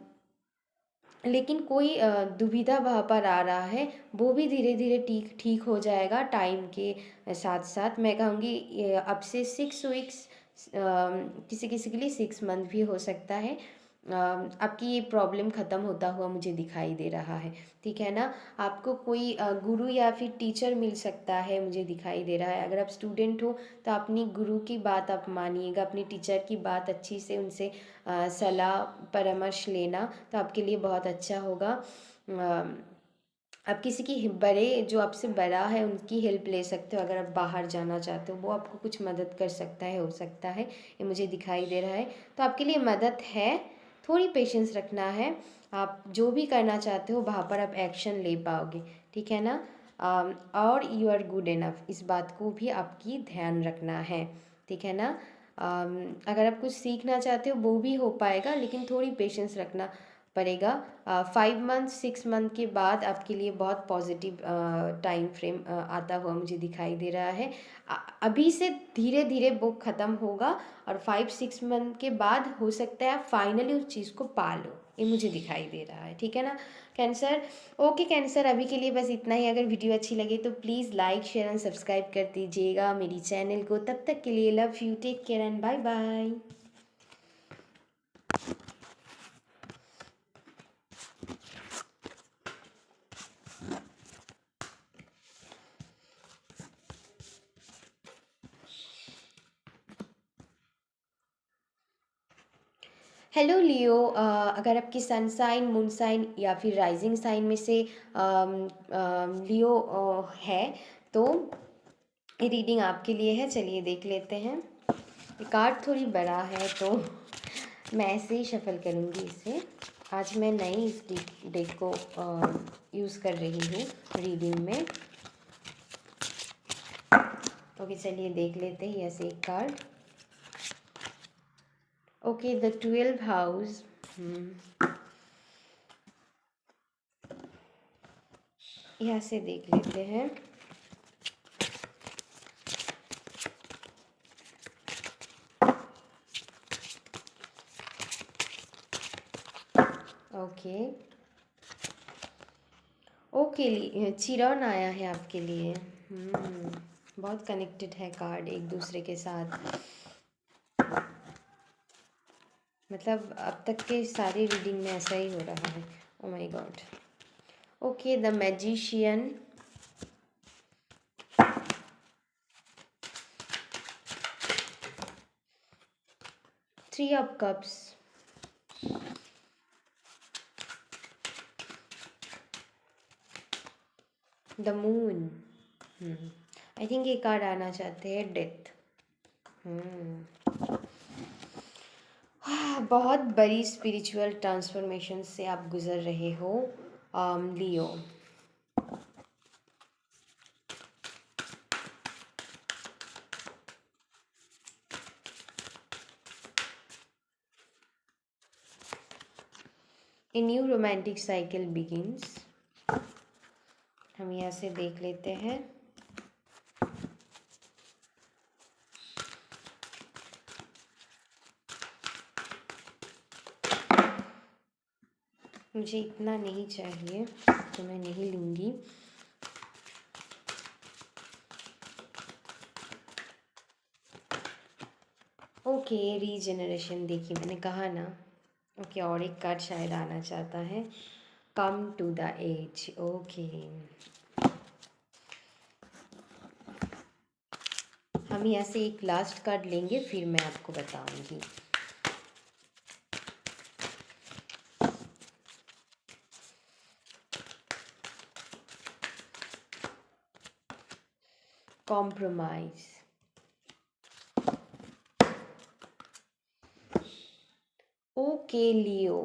लेकिन कोई दुविधा वहाँ पर आ रहा है, वो भी धीरे धीरे ठीक ठीक हो जाएगा टाइम के साथ साथ। मैं कहूँगी अब से 6 वीक्स, किसी किसी के लिए 6 मंथ भी हो सकता है। आपकी ये प्रॉब्लम ख़त्म होता हुआ मुझे दिखाई दे रहा है। ठीक है ना, आपको कोई गुरु या फिर टीचर मिल सकता है, मुझे दिखाई दे रहा है। अगर आप स्टूडेंट हो तो अपनी गुरु की बात आप मानिएगा, अपनी टीचर की बात अच्छी से उनसे सलाह परामर्श लेना, तो आपके लिए बहुत अच्छा होगा। आप किसी की बड़े जो आपसे बड़ा है उनकी हेल्प ले सकते हो, अगर आप बाहर जाना चाहते हो, वो आपको कुछ मदद कर सकता है, हो सकता है, ये मुझे दिखाई दे रहा है। तो आपके लिए मदद है, थोड़ी पेशेंस रखना है। आप जो भी करना चाहते हो वहाँ पर आप एक्शन ले पाओगे। ठीक है ना, और यू आर गुड इनफ, इस बात को भी आपकी ध्यान रखना है। ठीक है ना, अगर आप कुछ सीखना चाहते हो वो भी हो पाएगा, लेकिन थोड़ी पेशेंस रखना पड़ेगा। 5 मंथ 6 मंथ के बाद आपके लिए बहुत पॉजिटिव टाइम फ्रेम आता हुआ मुझे दिखाई दे रहा है। अभी से धीरे धीरे वो ख़त्म होगा, और 5 6 मंथ के बाद हो सकता है आप फाइनली उस चीज़ को पा लो, ये मुझे दिखाई दे रहा है। ठीक है ना कैंसर। ओके कैंसर, अभी के लिए बस इतना ही। अगर वीडियो अच्छी लगे तो please like share and subscribe कर दीजिएगा मेरी चैनल को। तब तक के लिए love you, take care and bye bye. Hello Leo, अगर आपकी सन साइन मून साइन या फिर राइजिंग साइन में से लियो है तो ये रीडिंग आपके लिए है। चलिए देख लेते हैं। ये कार्ड थोड़ी बड़ा है तो मैं ऐसे ही शफल करूँगी इसे। आज मैं नई इस डेक को यूज़ कर रही हूँ रीडिंग में। ओके चलिए देख लेते हैं ऐसे एक card. Okay, the 12th house. यहाँ से देख लेते हैं। ओके ओके, चिरौन आया है आपके लिए। बहुत कनेक्टेड है कार्ड एक दूसरे के साथ। मतलब अब तक के सारी रीडिंग में ऐसा ही हो रहा है। ओ my God. Okay, the magician. 3 of cups. The moon. I think ये कार्ड आना चाहते हैं डेथ। बहुत बड़ी स्पिरिचुअल ट्रांसफॉर्मेशन से आप गुजर रहे हो Leo. A new romantic cycle begins. हम यहाँ से देख लेते हैं। मुझे इतना नहीं चाहिए तो मैं नहीं लूँगी। ओके, रीजेनरेशन देखिए, मैंने कहा ना। ओके, और एक कार्ड शायद आना चाहता है। Come to the edge. Okay, हम यहाँ से एक लास्ट कार्ड लेंगे, फिर मैं आपको बताऊंगी। कॉम्प्रोमाइज। ओके लियो,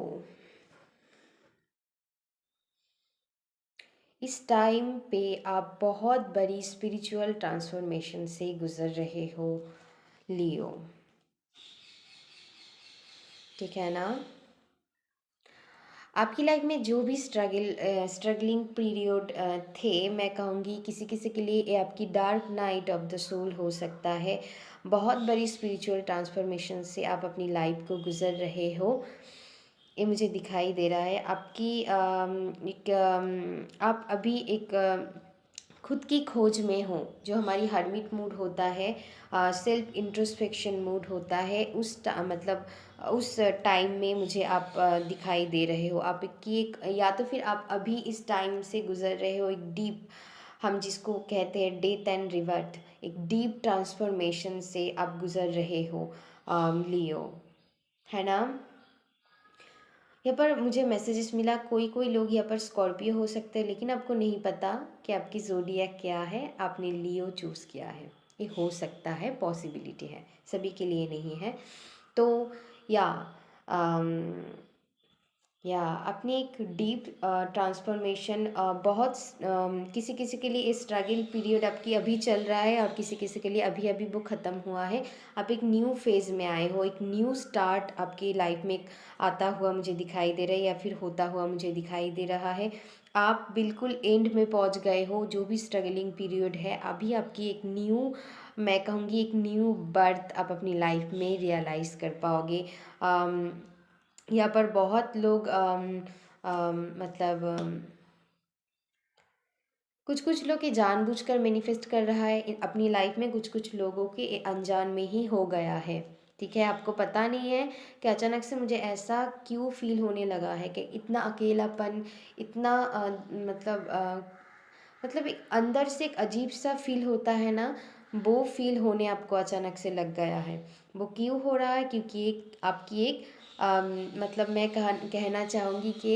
इस टाइम पे आप बहुत बड़ी स्पिरिचुअल ट्रांसफॉर्मेशन से गुज़र रहे हो लियो। ठीक है ना? आपकी लाइफ में जो भी स्ट्रगलिंग पीरियड थे, मैं कहूँगी किसी किसी के लिए ये आपकी dark night of the soul हो सकता है। बहुत बड़ी स्पिरिचुअल ट्रांसफॉर्मेशन से आप अपनी लाइफ को गुज़र रहे हो, ये मुझे दिखाई दे रहा है। आपकी आप अभी एक खुद की खोज में हो, जो हमारी हर्मिट मूड होता है, सेल्फ इंट्रोस्पेक्शन मूड होता है, मतलब उस टाइम में मुझे आप दिखाई दे रहे हो। आप की एक, या तो फिर आप अभी इस टाइम से गुज़र रहे हो एक डीप, हम जिसको कहते हैं डेथ एंड रिवर्ट, एक डीप ट्रांसफॉर्मेशन से आप गुज़र रहे हो लियो, है ना? यहाँ पर मुझे मैसेजेस मिला, कोई कोई लोग यहाँ पर स्कॉर्पियो हो सकते हैं, लेकिन आपको नहीं पता कि आपकी ज़ोडिएक क्या है, आपने लियो चूज़ किया है। ये हो सकता है, पॉसिबिलिटी है, सभी के लिए नहीं है। तो या अम, या अपनी एक डीप ट्रांसफॉर्मेशन, बहुत किसी किसी के लिए स्ट्रगल पीरियड आपकी अभी चल रहा है, और किसी किसी के लिए अभी अभी वो ख़त्म हुआ है। आप एक न्यू फेज़ में आए हो, एक न्यू स्टार्ट आपकी लाइफ में आता हुआ मुझे दिखाई दे रहा है, या फिर होता हुआ मुझे दिखाई दे रहा है। आप बिल्कुल एंड में पहुंच गए हो, जो भी स्ट्रगलिंग पीरियड है, अभी आपकी एक न्यू, मैं कहूँगी एक न्यू बर्थ आप अपनी लाइफ में रियलाइज़ कर पाओगे। यहाँ पर बहुत लोग मतलब कुछ कुछ लोग ये जानबूझकर मैनिफेस्ट कर रहा है अपनी लाइफ में, कुछ कुछ लोगों के ये अनजान में ही हो गया है। ठीक है, आपको पता नहीं है कि अचानक से मुझे ऐसा क्यों फील होने लगा है, कि इतना अकेलापन, इतना मतलब एक अंदर से एक अजीब सा फील होता है ना, वो फील होने आपको अचानक से लग गया है। वो क्यों हो रहा है? क्योंकि एक आपकी एक मतलब मैं कहना चाहूँगी कि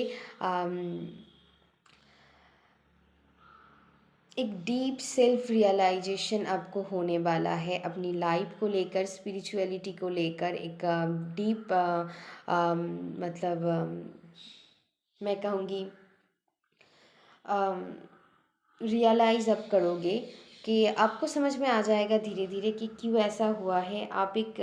एक डीप सेल्फ रियलाइजेशन आपको होने वाला है अपनी लाइफ को लेकर, स्पिरिचुअलिटी को लेकर। एक डीप मतलब मैं कहूँगी रियलाइज़ आप करोगे, कि आपको समझ में आ जाएगा धीरे धीरे कि क्यों ऐसा हुआ है। आप एक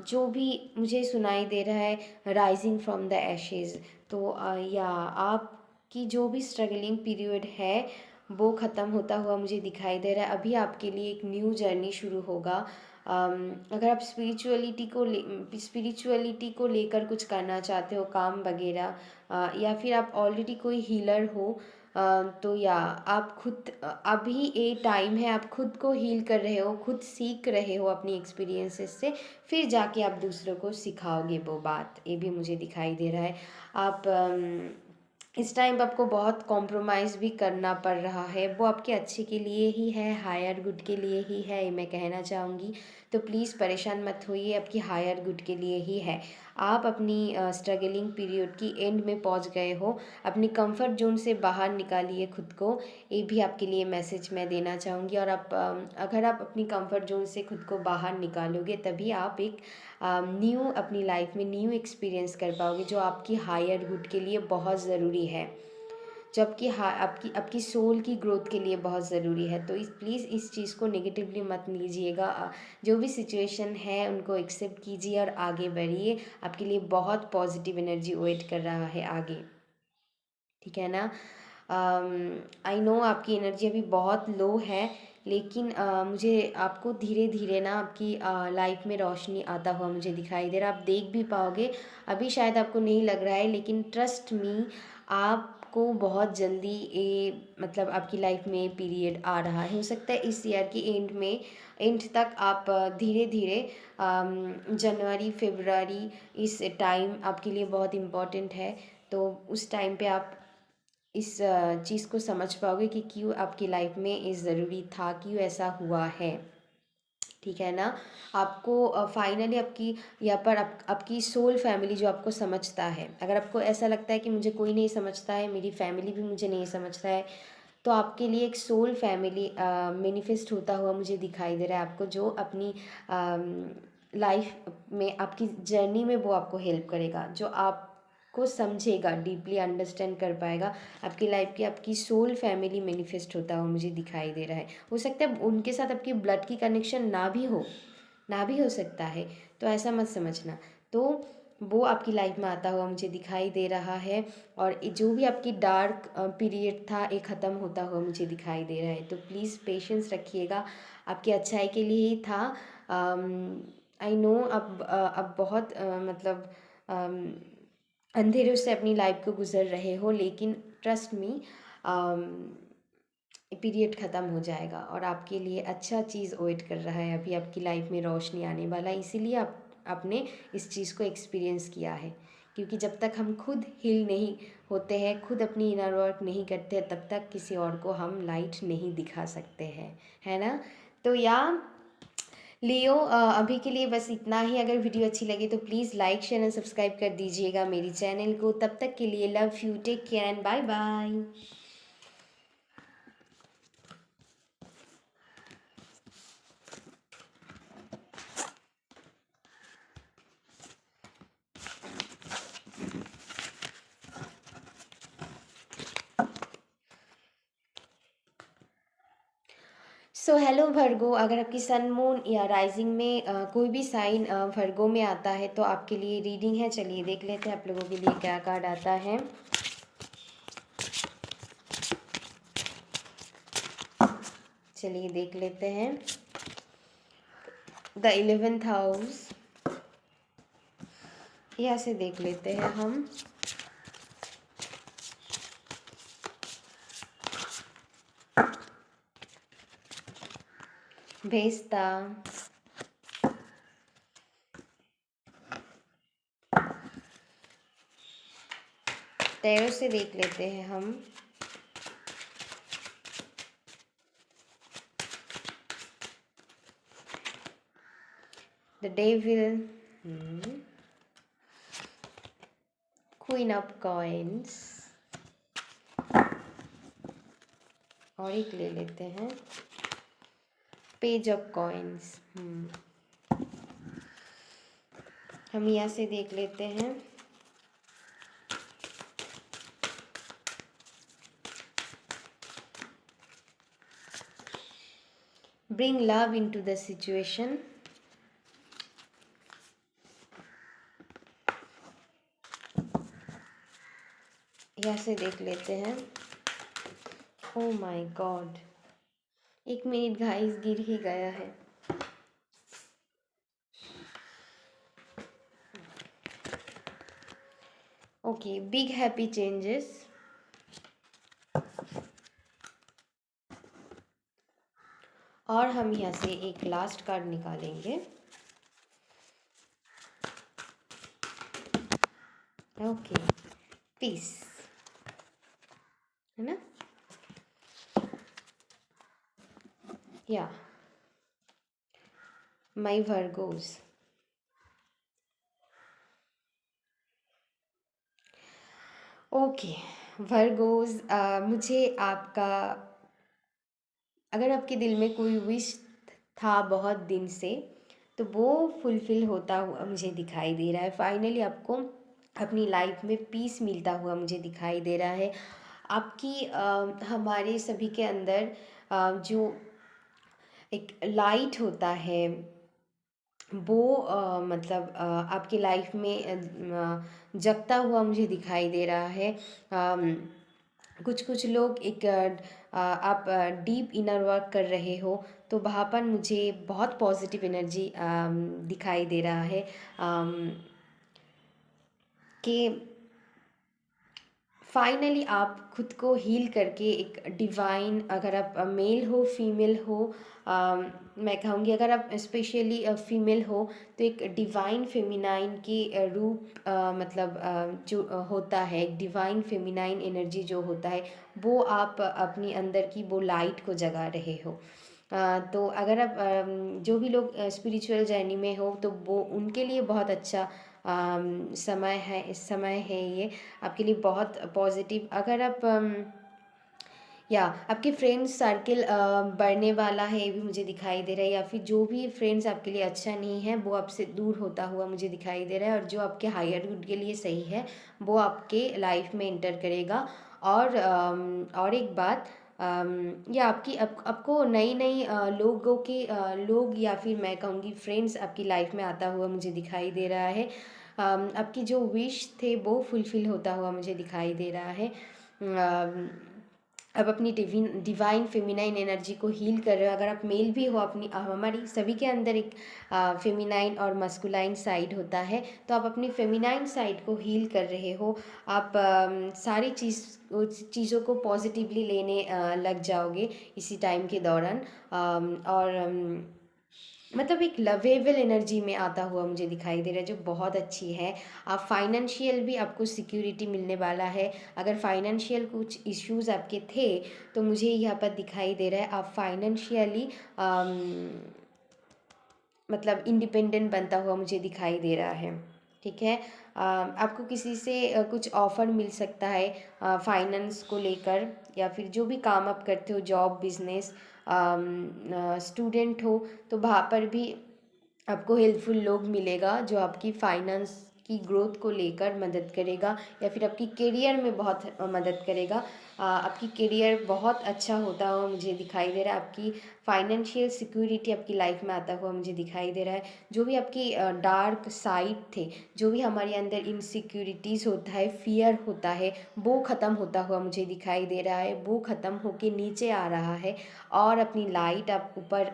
जो भी मुझे सुनाई दे रहा है, राइजिंग फ्रॉम द एशेज़, तो या आपकी जो भी स्ट्रगलिंग पीरियड है वो ख़त्म होता हुआ मुझे दिखाई दे रहा है। अभी आपके लिए एक न्यू जर्नी शुरू होगा। अगर आप स्पिरिचुअलिटी को लेकर कुछ करना चाहते हो, काम वगैरह, या फिर आप ऑलरेडी कोई हीलर हो, तो या आप खुद अभी ये टाइम है, आप खुद को हील कर रहे हो, खुद सीख रहे हो अपनी एक्सपीरियंसेस से, फिर जाके आप दूसरों को सिखाओगे वो बात, ये भी मुझे दिखाई दे रहा है। आप इस टाइम आपको बहुत कॉम्प्रोमाइज़ भी करना पड़ रहा है, वो आपके अच्छे के लिए ही है, हायर गुड के लिए ही है, ये मैं कहना चाहूँगी। तो प्लीज़ परेशान मत होइए, आपकी हायर गुड के लिए ही है। आप अपनी स्ट्रगलिंग पीरियड की एंड में पहुंच गए हो, अपनी कंफर्ट जोन से बाहर निकालिए खुद को, ये भी आपके लिए मैसेज मैं देना चाहूँगी। और आप अगर आप अपनी कंफर्ट जोन से खुद को बाहर निकालोगे, तभी आप एक न्यू अपनी लाइफ में न्यू एक्सपीरियंस कर पाओगे, जो आपकी हायर गुड के लिए बहुत ज़रूरी है, जो आपकी आपकी सोल की ग्रोथ के लिए बहुत ज़रूरी है। तो प्लीज़ इस चीज़ को नेगेटिवली मत लीजिएगा। जो भी सिचुएशन है उनको एक्सेप्ट कीजिए और आगे बढ़िए। आपके लिए बहुत पॉजिटिव एनर्जी वेट कर रहा है आगे। ठीक है ना? आई नो आपकी एनर्जी अभी बहुत लो है, लेकिन मुझे आपको धीरे धीरे ना आपकी लाइफ में रोशनी आता हुआ मुझे दिखाई दे रहा है। आप देख भी पाओगे, अभी शायद आपको नहीं लग रहा है, लेकिन ट्रस्ट मी, आपको बहुत जल्दी ये मतलब आपकी लाइफ में पीरियड आ रहा है। हो सकता है इस ईयर की एंड तक आप धीरे धीरे जनवरी फरवरी, इस टाइम आपके लिए बहुत इम्पोर्टेंट है। तो उस टाइम पे आप इस चीज़ को समझ पाओगे कि क्यों आपकी लाइफ में ये ज़रूरी था, क्यों ऐसा हुआ है। ठीक है ना? आपको फाइनली आपकी यहाँ पर आपकी सोल फैमिली जो आपको समझता है, अगर आपको ऐसा लगता है कि मुझे कोई नहीं समझता है, मेरी फैमिली भी मुझे नहीं समझता है, तो आपके लिए एक सोल फैमिली मैनिफेस्ट होता हुआ मुझे दिखाई दे रहा है आपको, जो अपनी लाइफ में आपकी जर्नी में वो आपको हेल्प करेगा, जो आपको को समझेगा, डीपली अंडरस्टैंड कर पाएगा। आपकी लाइफ की आपकी सोल फैमिली मैनिफेस्ट होता हुआ मुझे दिखाई दे रहा है। हो सकता है उनके साथ आपकी ब्लड की कनेक्शन ना भी हो सकता है, तो ऐसा मत समझना। तो वो आपकी लाइफ में आता हुआ मुझे दिखाई दे रहा है, और जो भी आपकी डार्क पीरियड था ये ख़त्म होता हुआ मुझे दिखाई दे रहा है। तो प्लीज़ पेशेंस रखिएगा, आपकी अच्छाई के लिए ही था। आई नो अब बहुत मतलब अम, अंधेरों से अपनी लाइफ को गुजर रहे हो, लेकिन ट्रस्ट मी, पीरियड ख़त्म हो जाएगा और आपके लिए अच्छा चीज़ वेट कर रहा है। अभी आपकी लाइफ में रोशनी आने वाला है, इसीलिए आपने इस चीज़ को एक्सपीरियंस किया है। क्योंकि जब तक हम खुद हील नहीं होते हैं, खुद अपनी इनर वर्क नहीं करते हैं, तब तक किसी और को हम लाइट नहीं दिखा सकते हैं, है ना। तो या लियो, अभी के लिए बस इतना ही। अगर वीडियो अच्छी लगे तो please like share and subscribe कर दीजिएगा मेरी चैनल को। तब तक के लिए love you, take care and bye bye. So hello Virgo, अगर आपकी सन मून या राइजिंग में कोई भी साइन भर्गो में आता है तो आपके लिए रीडिंग है। चलिए देख लेते हैं आप लोगों के लिए क्या कार्ड आता है। चलिए देख लेते हैं। द 11th हाउस, यहाँ से देख लेते हैं हम। भेजता, टैरो से देख लेते हैं हम। The devil, queen of coins, और एक ले लेते हैं पेज ऑफ कॉइन्स। हम यहाँ से देख लेते हैं। Bring love into the situation, यहाँ से देख लेते हैं। Oh my God, 1 minute guys, गिर ही गया है। ओके, बिग हैप्पी चेंजेस, और हम यहाँ से एक लास्ट कार्ड निकालेंगे। ओके, पीस, है ना। या माई वर्गोस, ओके वर्गोस, मुझे आपका, अगर आपके दिल में कोई विश था बहुत दिन से, तो वो फुलफ़िल होता हुआ मुझे दिखाई दे रहा है। फाइनली आपको अपनी लाइफ में पीस मिलता हुआ मुझे दिखाई दे रहा है। आपकी हमारे सभी के अंदर जो एक लाइट होता है, वो मतलब आपकी लाइफ में जगता हुआ मुझे दिखाई दे रहा है। कुछ कुछ लोग एक आप डीप इनर वर्क कर रहे हो, तो वहाँ पर मुझे बहुत पॉजिटिव एनर्जी दिखाई दे रहा है कि फाइनली आप खुद को हील करके एक डिवाइन, अगर आप मेल हो फीमेल हो, मैं कहूँगी अगर आप स्पेशली फीमेल हो, तो एक डिवाइन फेमिनाइन की रूप मतलब जो होता है, एक डिवाइन फेमिनाइन एनर्जी जो होता है, वो आप अपनी अंदर की वो लाइट को जगा रहे हो। तो अगर आप जो भी लोग स्पिरिचुअल जर्नी में हो, तो वो उनके लिए बहुत अच्छा समय है ये आपके लिए बहुत पॉजिटिव। अगर आप या आपके फ्रेंड्स सर्किल बढ़ने वाला है, ये भी मुझे दिखाई दे रहा है, या फिर जो भी फ्रेंड्स आपके लिए अच्छा नहीं है वो आपसे दूर होता हुआ मुझे दिखाई दे रहा है, और जो आपके हायर गुड के लिए सही है वो आपके लाइफ में इंटर करेगा। और एक बात, या आपको नई नई लोगों के लोग, या फिर मैं कहूँगी फ्रेंड्स आपकी लाइफ में आता हुआ मुझे दिखाई दे रहा है। आपकी जो विश थे वो फुलफ़िल होता हुआ मुझे दिखाई दे रहा है। अब अपनी डिवाइन फेमिनाइन एनर्जी को हील कर रहे हो। अगर आप मेल भी हो, अपनी हमारी सभी के अंदर एक फेमिनाइन और मस्कुलाइन साइड होता है, तो आप अपनी फेमिनाइन साइड को हील कर रहे हो। आप सारी चीज़ों को पॉजिटिवली लेने लग जाओगे इसी टाइम के दौरान। और मतलब एक लवेबल एनर्जी में आता हुआ मुझे दिखाई दे रहा है, जो बहुत अच्छी है। आप फाइनेंशियल भी आपको सिक्योरिटी मिलने वाला है। अगर फाइनेंशियल कुछ इश्यूज़ आपके थे तो मुझे यहाँ पर दिखाई दे रहा है आप फाइनेंशियली मतलब इंडिपेंडेंट बनता हुआ मुझे दिखाई दे रहा है। ठीक है, आपको किसी से कुछ ऑफ़र मिल सकता है फाइनेंस को लेकर, या फिर जो भी काम आप करते हो, जॉब, बिजनेस, स्टूडेंट हो, तो वहाँ पर भी आपको हेल्पफुल लोग मिलेगा जो आपकी फाइनेंस की ग्रोथ को लेकर मदद करेगा, या फिर आपकी करियर में बहुत मदद करेगा। आपकी करियर बहुत अच्छा होता हुआ मुझे दिखाई दे रहा है। आपकी फाइनेंशियल सिक्योरिटी आपकी लाइफ में आता हुआ मुझे दिखाई दे रहा है। जो भी आपकी डार्क साइड थे, जो भी हमारे अंदर इनसिक्योरिटीज़ होता है, फियर होता है, वो ख़त्म होता हुआ मुझे दिखाई दे रहा है। वो ख़त्म होके नीचे आ रहा है, और अपनी लाइट आप ऊपर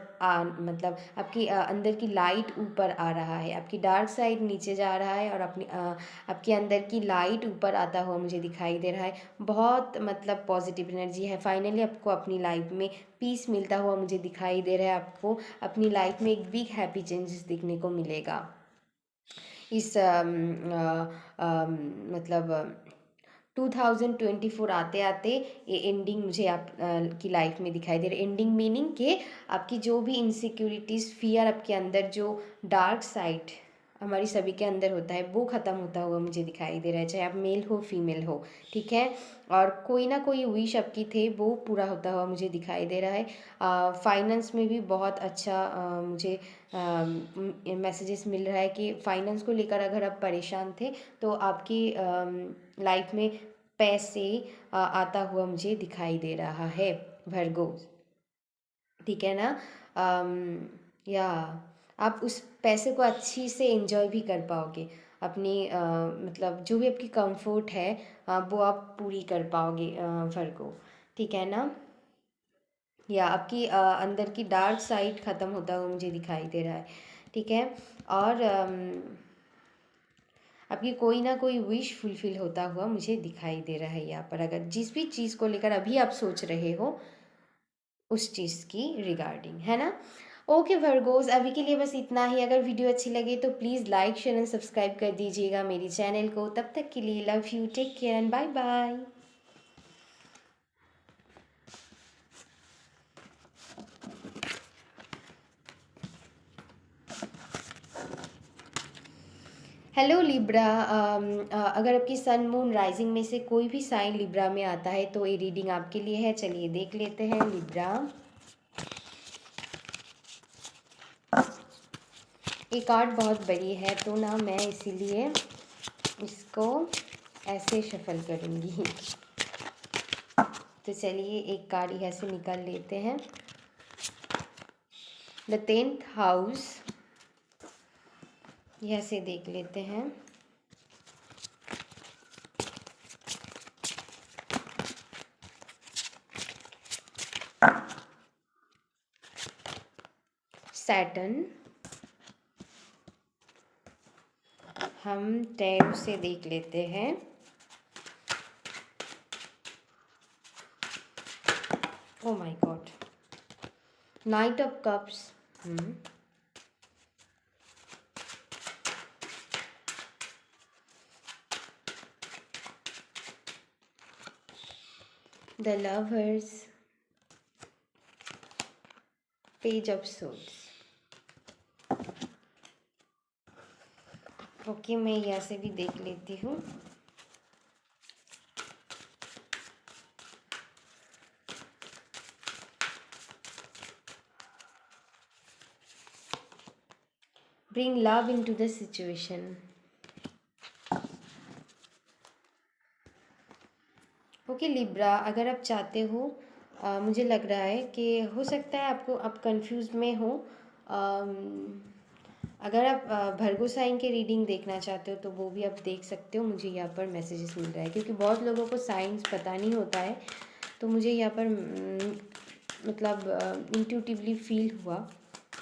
मतलब आपकी अंदर की लाइट ऊपर आ रहा है। आपकी डार्क साइड नीचे जा रहा है, और आपके अंदर की लाइट ऊपर आता हुआ मुझे दिखाई दे रहा है। बहुत मतलब पॉजिटिव एनर्जी है। फाइनली आपको अपनी लाइफ में पीस मिलता हुआ मुझे दिखाई दे रहा है। आपको अपनी लाइफ में एक बिग हैप्पी चेंजेस देखने को मिलेगा इस मतलब 2024 आते आते ये एंडिंग मुझे आप की लाइफ में दिखाई दे रही है। एंडिंग मीनिंग के आपकी जो भी इनसिक्योरिटीज़, फियर, आपके अंदर जो डार्क साइड हमारी सभी के अंदर होता है, वो ख़त्म होता हुआ मुझे दिखाई दे रहा है, चाहे आप मेल हो फीमेल हो। ठीक है, और कोई ना कोई विश आपकी थे वो पूरा होता हुआ मुझे दिखाई दे रहा है। फाइनेंस में भी बहुत अच्छा मुझे मैसेजेस मिल रहा है कि फाइनेंस को लेकर अगर आप परेशान थे तो आपकी लाइफ में पैसे आता हुआ मुझे दिखाई दे रहा है, वर्गो। ठीक है ना? या आप उस पैसे को अच्छी से एंजॉय भी कर पाओगे। अपनी मतलब जो भी आपकी कंफर्ट है वो आप पूरी कर पाओगे, वर्गो। ठीक है ना? या आपकी अंदर की डार्क साइड ख़त्म होता हुआ मुझे दिखाई दे रहा है। ठीक है, और आपकी कोई ना कोई विश फुलफ़िल होता हुआ मुझे दिखाई दे रहा है यहाँ पर। अगर जिस भी चीज़ को लेकर अभी आप सोच रहे हो उस चीज़ की रिगार्डिंग, है ना? ओके वर्गोज़, अभी के लिए बस इतना ही। अगर वीडियो अच्छी लगे तो please like, share and subscribe कर दीजिएगा मेरी चैनल को। तब तक के लिए love you, take care and bye bye. Hello Libra, अगर आपकी सन मून राइजिंग में से कोई भी साइन लिब्रा में आता है तो ये रीडिंग आपके लिए है। चलिए देख लेते हैं लिब्रा। ये कार्ड बहुत बड़ी है तो ना मैं इसीलिए इसको ऐसे शफल करूँगी। तो चलिए एक कार्ड यहाँ से निकाल लेते हैं। द 10th हाउस, यहाँ से देख लेते हैं। सैटर्न, हम टैरो से देख लेते हैं। Oh my God, night of cups, the lovers, page of swords. Okay, मैं यहाँ से भी देख लेती हूँ। Bring love into the situation. Okay Libra, अगर आप चाहते हो, मुझे लग रहा है कि हो सकता है आपको आप कंफ्यूज में हो। अगर आप भर्गो साइन के रीडिंग देखना चाहते हो तो वो भी आप देख सकते हो। मुझे यहाँ पर मैसेजेस मिल रहा है क्योंकि बहुत लोगों को साइंस पता नहीं होता है, तो मुझे यहाँ पर मतलब इंट्यूटिवली फील हुआ।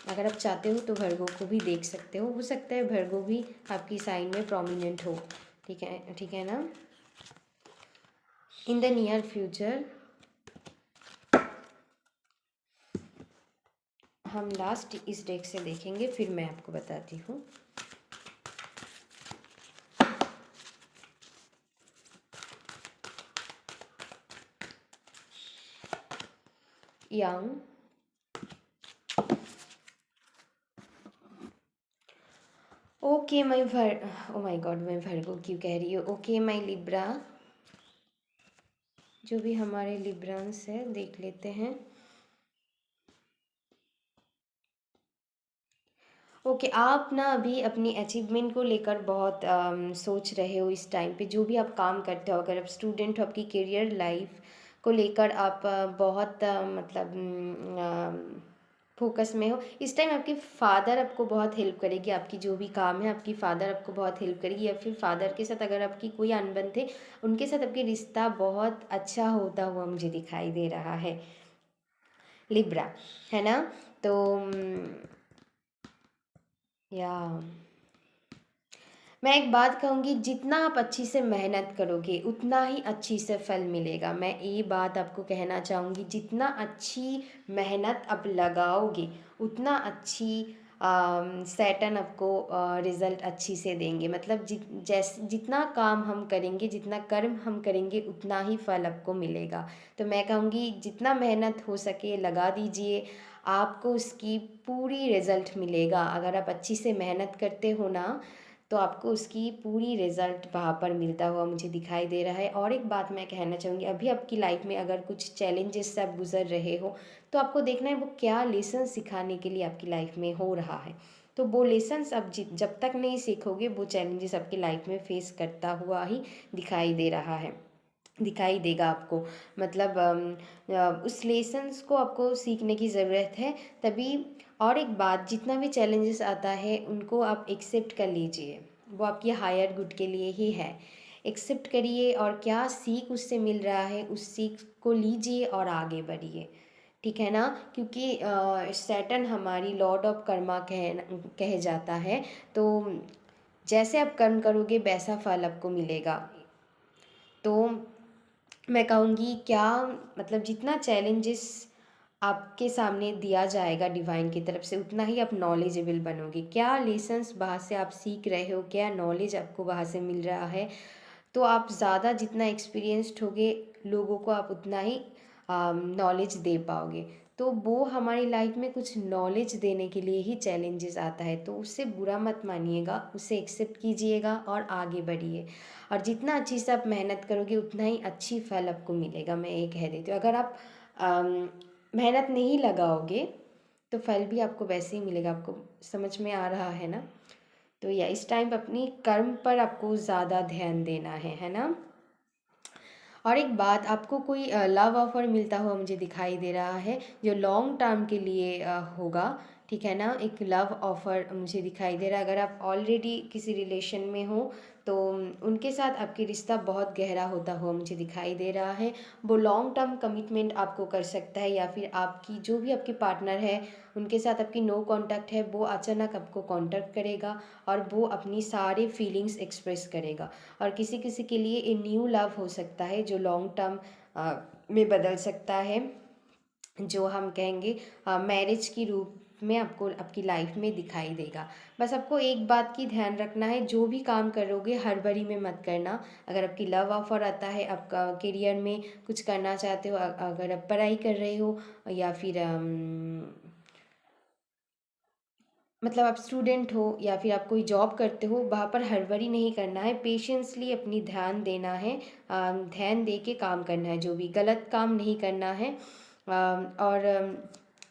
अगर आप चाहते हो तो भर्गो को भी देख सकते हो सकता है भर्गो भी आपकी साइन में प्रोमिनेंट हो। ठीक है ना। इन द नियर फ्यूचर हम लास्ट इस डेक से देखेंगे, फिर मैं आपको बताती हूँ। Young, okay my oh my God, मैं भर्गो क्यों कह रही हूँ। ओके माय लिब्रा, जो भी हमारे लिब्रांस है देख लेते हैं। ओके आप ना अभी अपनी अचीवमेंट को लेकर बहुत सोच रहे हो इस टाइम पे। जो भी आप काम करते हो, अगर आप स्टूडेंट हो, आपकी करियर लाइफ को लेकर आप बहुत मतलब फोकस में हो इस टाइम। आपके फादर आपको बहुत हेल्प करेगी, आपकी जो भी काम है आपकी फादर आपको बहुत हेल्प करेगी, या फिर फादर के साथ अगर आपकी कोई अनबन थे उनके साथ आपके रिश्ता बहुत अच्छा होता हुआ मुझे दिखाई दे रहा है लिब्रा, है ना। तो या मैं एक बात कहूँगी, जितना आप अच्छी से मेहनत करोगे उतना ही अच्छी से फल मिलेगा। मैं ये बात आपको कहना चाहूँगी, जितना अच्छी मेहनत आप लगाओगे उतना अच्छी सैटर्न आपको रिज़ल्ट अच्छी से देंगे। मतलब जितना काम हम करेंगे, जितना कर्म हम करेंगे उतना ही फल आपको मिलेगा। तो मैं कहूँगी जितना मेहनत हो सके लगा दीजिए, आपको उसकी पूरी रिज़ल्ट मिलेगा। अगर आप अच्छी से मेहनत करते हो ना तो आपको उसकी पूरी रिज़ल्ट वहाँ पर मिलता हुआ मुझे दिखाई दे रहा है। और एक बात मैं कहना चाहूँगी, अभी आपकी लाइफ में अगर कुछ चैलेंजेस से आप गुज़र रहे हो तो आपको देखना है वो क्या लेसन सिखाने के लिए आपकी लाइफ में हो रहा है। तो वो लेसन्स आप जब तक नहीं सीखोगे वो चैलेंजेस आपकी लाइफ में फेस करता हुआ ही दिखाई दे रहा है, दिखाई देगा आपको। मतलब उस लेसन्स को आपको सीखने की ज़रूरत है तभी। और एक बात, जितना भी चैलेंजेस आता है उनको आप एक्सेप्ट कर लीजिए, वो आपकी हायर गुड के लिए ही है। एक्सेप्ट करिए और क्या सीख उससे मिल रहा है उस सीख को लीजिए और आगे बढ़िए। ठीक है ना, क्योंकि सैटर्न हमारी लॉर्ड ऑफ कर्मा कह जाता है। तो जैसे आप कर्म करोगे वैसा फल आपको मिलेगा। तो मैं कहूँगी क्या, मतलब जितना चैलेंजेस आपके सामने दिया जाएगा डिवाइन की तरफ से उतना ही आप नॉलेजेबल बनोगे। क्या लेसन्स वहाँ से आप सीख रहे हो, क्या नॉलेज आपको वहाँ से मिल रहा है, तो आप ज़्यादा जितना एक्सपीरियंस्ड होगे लोगों को आप उतना ही नॉलेज दे पाओगे। तो वो हमारी लाइफ में कुछ नॉलेज देने के लिए ही चैलेंजेस आता है, तो उससे बुरा मत मानिएगा, उसे एक्सेप्ट कीजिएगा और आगे बढ़िए। और जितना अच्छी से आप मेहनत करोगे उतना ही अच्छी फल आपको मिलेगा। मैं ये कह देती हूँ, अगर आप मेहनत नहीं लगाओगे तो फल भी आपको वैसे ही मिलेगा। आपको समझ में आ रहा है ना। तो या इस टाइम अपनी कर्म पर आपको ज़्यादा ध्यान देना है ना। और एक बात, आपको कोई लव ऑफ़र मिलता हुआ मुझे दिखाई दे रहा है जो लॉन्ग टर्म के लिए होगा। ठीक है ना, एक लव ऑफ़र मुझे दिखाई दे रहा है। अगर आप ऑलरेडी किसी रिलेशन में हो तो उनके साथ आपकी रिश्ता बहुत गहरा होता हुआ मुझे दिखाई दे रहा है। वो लॉन्ग टर्म कमिटमेंट आपको कर सकता है, या फिर आपकी जो भी आपके पार्टनर है उनके साथ आपकी नो कांटेक्ट है, वो अचानक आपको कांटेक्ट करेगा और वो अपनी सारी फीलिंग्स एक्सप्रेस करेगा। और किसी किसी के लिए ए न्यू लव हो सकता है जो लॉन्ग टर्म में बदल सकता है, जो हम कहेंगे मैरिज की रूप में आपको आपकी लाइफ में दिखाई देगा। बस आपको एक बात की ध्यान रखना है, जो भी काम करोगे हड़बड़ी में मत करना। अगर आपकी लव ऑफर आता है, आपका करियर में कुछ करना चाहते हो, अगर आप पढ़ाई कर रहे हो या फिर मतलब आप स्टूडेंट हो या फिर आप कोई जॉब करते हो, वहाँ पर हड़बड़ी नहीं करना है, पेशेंसली अपनी ध्यान देना है। ध्यान दे के काम करना है, जो भी गलत काम नहीं करना है। और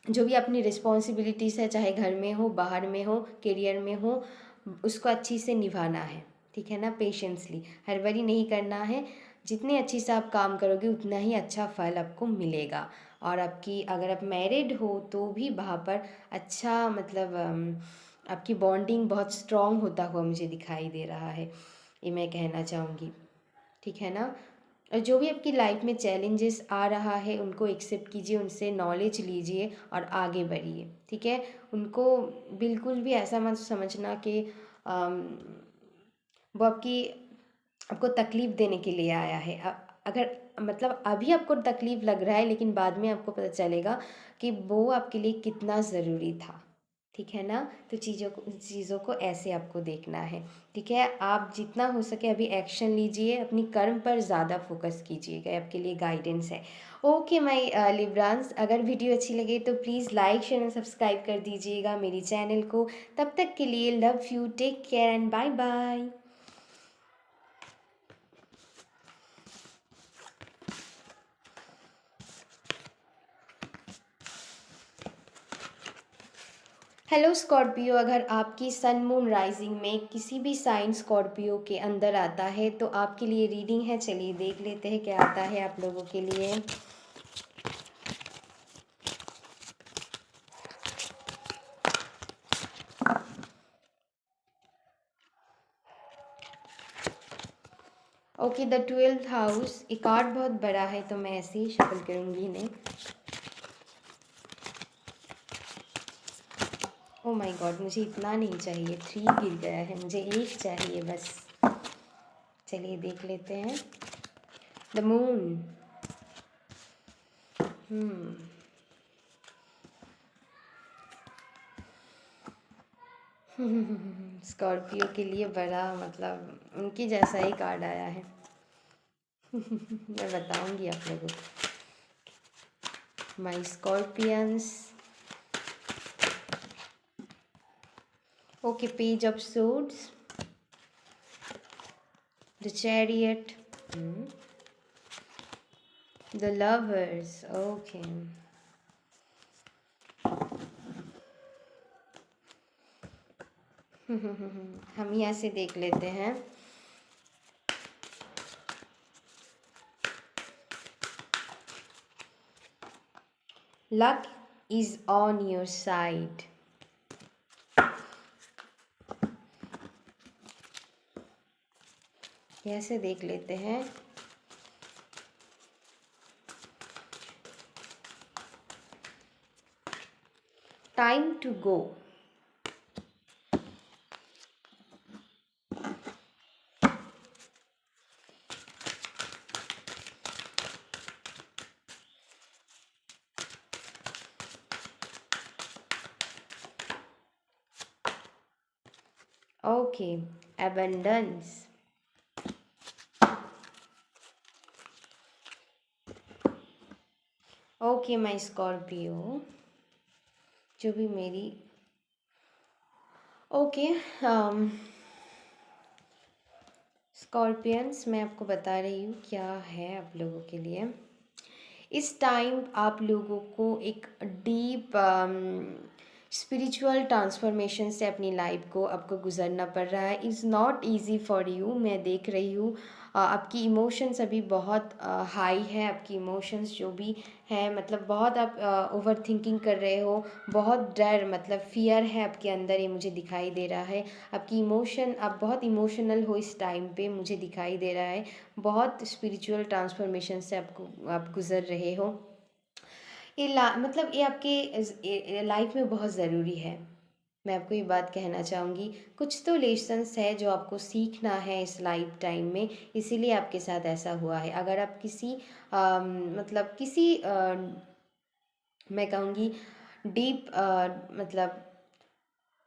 जो भी अपनी रिस्पॉन्सिबिलिटीज़ है, चाहे घर में हो, बाहर में हो, करियर में हो, उसको अच्छी से निभाना है, ठीक है ना। पेशेंसली, हड़बड़ी नहीं करना है। जितनी अच्छी से आप काम करोगे उतना ही अच्छा फल आपको मिलेगा। और आपकी, अगर आप मैरिड हो तो भी वहाँ पर अच्छा, मतलब आपकी बॉन्डिंग बहुत स्ट्रॉन्ग होता हुआ मुझे दिखाई दे रहा है, ये मैं कहना चाहूँगी, ठीक है ना। और जो भी आपकी लाइफ में चैलेंजेस आ रहा है उनको एक्सेप्ट कीजिए, उनसे नॉलेज लीजिए और आगे बढ़िए, ठीक है। उनको बिल्कुल भी ऐसा मत समझना कि वो आपको तकलीफ़ देने के लिए आया है। अगर मतलब अभी आपको तकलीफ़ लग रहा है, लेकिन बाद में आपको पता चलेगा कि वो आपके लिए कितना ज़रूरी था, ठीक है ना। तो चीज़ों को ऐसे आपको देखना है, ठीक है। आप जितना हो सके अभी एक्शन लीजिए, अपनी कर्म पर ज़्यादा फोकस कीजिएगा, आपके लिए गाइडेंस है। ओके माय लिब्रांस, अगर वीडियो अच्छी लगे तो please like share and subscribe कर दीजिएगा मेरी चैनल को। तब तक के लिए love you, take care and bye bye. Hello Scorpio, अगर आपकी सन मून राइजिंग में किसी भी साइन स्कॉर्पियो के अंदर आता है तो आपके लिए रीडिंग है। चलिए देख लेते हैं क्या आता है आप लोगों के लिए। Okay, the 12th house. ये कार्ड बहुत बड़ा है तो मैं ऐसे ही शफल करूँगी इन्हें। ओ माय गॉड, मुझे इतना नहीं चाहिए, 3 गिर गया है, मुझे 1 चाहिए बस। चलिए देख लेते हैं। The moon. स्कॉर्पियो के लिए बड़ा, मतलब उनकी जैसा ही कार्ड आया है। मैं बताऊंगी आप लोगों को। My Scorpions. Okay, page of swords, the chariot, the lovers. Okay, हम यहाँ से देख लेते हैं। Luck is on your side. ऐसे देख लेते हैं। Time to go. Okay, abundance। Okay my Scorpio, जो भी मेरी, ओके स्कॉर्पियंस, मैं आपको बता रही हूँ क्या है आप लोगों के लिए। इस टाइम आप लोगों को एक डीप स्पिरिचुअल ट्रांसफॉर्मेशन से अपनी लाइफ को आपको गुजरना पड़ रहा है। Is not easy for you. मैं देख रही हूँ आपकी इमोशंस अभी बहुत हाई है। आपकी इमोशंस जो भी हैं, मतलब बहुत आप ओवर थिंकिंग कर रहे हो, बहुत डर, मतलब फियर है आपके अंदर, ये मुझे दिखाई दे रहा है। आपकी इमोशन, आप बहुत इमोशनल हो इस टाइम पे, मुझे दिखाई दे रहा है। बहुत स्पिरिचुअल ट्रांसफॉर्मेशन से आप गुज़र रहे हो। मतलब ये आपके लाइफ में बहुत ज़रूरी है। मैं आपको ये बात कहना चाहूँगी, कुछ तो लेसन्स है जो आपको सीखना है इस लाइफ टाइम में, इसीलिए आपके साथ ऐसा हुआ है। अगर आप किसी मतलब किसी मैं कहूँगी डीप, मतलब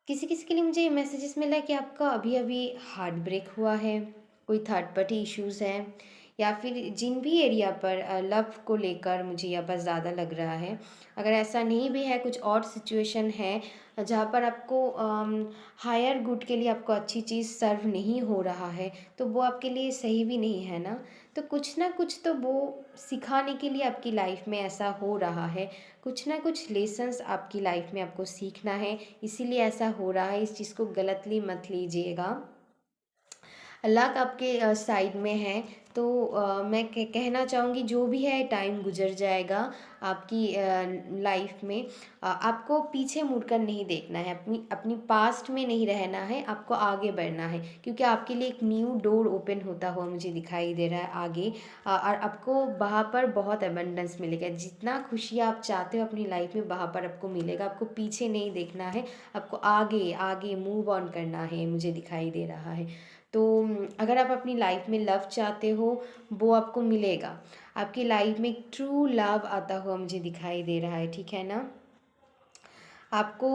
किसी किसी के लिए मुझे मैसेजेस मिला है कि आपका अभी अभी हार्ट ब्रेक हुआ है, कोई थर्ड पार्टी इश्यूज़ हैं, या फिर जिन भी एरिया पर लव को लेकर मुझे यहाँ पर ज़्यादा लग रहा है। अगर ऐसा नहीं भी है, कुछ और सिचुएशन है जहाँ पर आपको हायर गुड के लिए आपको अच्छी चीज़ सर्व नहीं हो रहा है, तो वो आपके लिए सही भी नहीं है ना। तो कुछ ना कुछ तो वो सिखाने के लिए आपकी लाइफ में ऐसा हो रहा है, कुछ ना कुछ लेसन्स आपकी लाइफ में आपको सीखना है, इसीलिए ऐसा हो रहा है। इस चीज़ को गलतली मत लीजिएगा। लक आपके साइड में है, तो मैं कहना चाहूँगी जो भी है टाइम गुजर जाएगा आपकी लाइफ में। आपको पीछे मुड़कर नहीं देखना है, अपनी अपनी पास्ट में नहीं रहना है, आपको आगे बढ़ना है, क्योंकि आपके लिए एक न्यू डोर ओपन होता हुआ मुझे दिखाई दे रहा है आगे। और आपको वहाँ पर बहुत अबंडेंस मिलेगा, जितना खुशी आप चाहते हो अपनी लाइफ में वहाँ पर आपको मिलेगा। आपको पीछे नहीं देखना है, आपको आगे आगे मूव ऑन करना है, मुझे दिखाई दे रहा है। तो अगर आप अपनी लाइफ में लव चाहते हो, वो आपको मिलेगा। आपकी लाइफ में ट्रू लव आता हुआ मुझे दिखाई दे रहा है, ठीक है ना। आपको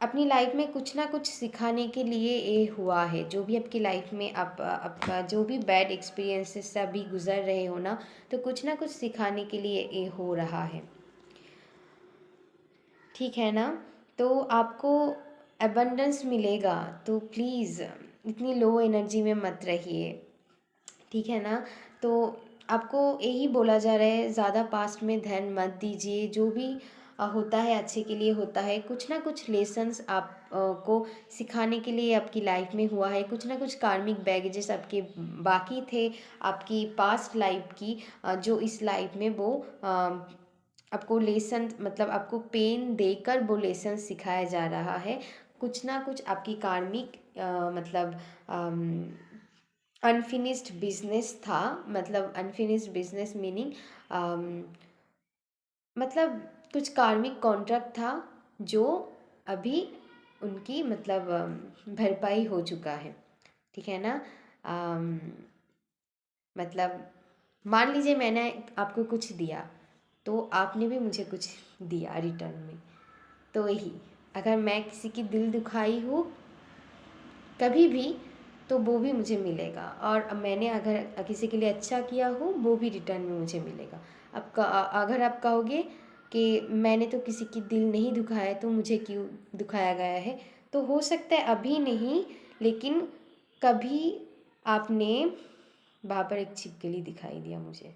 अपनी लाइफ में कुछ ना कुछ सिखाने के लिए ये हुआ है। जो भी आपकी लाइफ में आप आपका जो भी बैड एक्सपीरियंसेस से अभी गुजर रहे हो ना, तो कुछ ना कुछ सिखाने के लिए ये हो रहा है, ठीक है ना। तो आपको एबंडेंस मिलेगा, तो प्लीज़ इतनी लो एनर्जी में मत रहिए, ठीक है ना। तो आपको यही बोला जा रहा है, ज़्यादा पास्ट में ध्यान मत दीजिए। जो भी होता है अच्छे के लिए होता है। कुछ ना कुछ लेसन्स आप को सिखाने के लिए आपकी लाइफ में हुआ है। कुछ ना कुछ कार्मिक बैगेजेस आपके बाकी थे आपकी पास्ट लाइफ की, जो इस लाइफ में वो आपको लेसन, मतलब आपको पेन देकर वो लेसन सिखाया जा रहा है। कुछ ना कुछ आपकी कार्मिक मतलब अनफिनिश्ड बिजनेस था। मतलब अनफिनिश्ड बिजनेस मीनिंग मतलब कुछ कार्मिक कॉन्ट्रैक्ट था जो अभी उनकी मतलब भरपाई हो चुका है, ठीक है ना। अम, मतलब मान लीजिए मैंने आपको कुछ दिया, तो आपने भी मुझे कुछ दिया रिटर्न में। तो यही, अगर मैं किसी की दिल दुखाई हूँ कभी भी, तो वो भी मुझे मिलेगा। और मैंने अगर किसी के लिए अच्छा किया हो, वो भी रिटर्न में मुझे मिलेगा। अगर आप कहोगे कि मैंने तो किसी की दिल नहीं दुखाया, तो मुझे क्यों दुखाया गया है, तो हो सकता है अभी नहीं, लेकिन कभी आपने वहाँ पर एक छिपकली दिखाई दिया मुझे।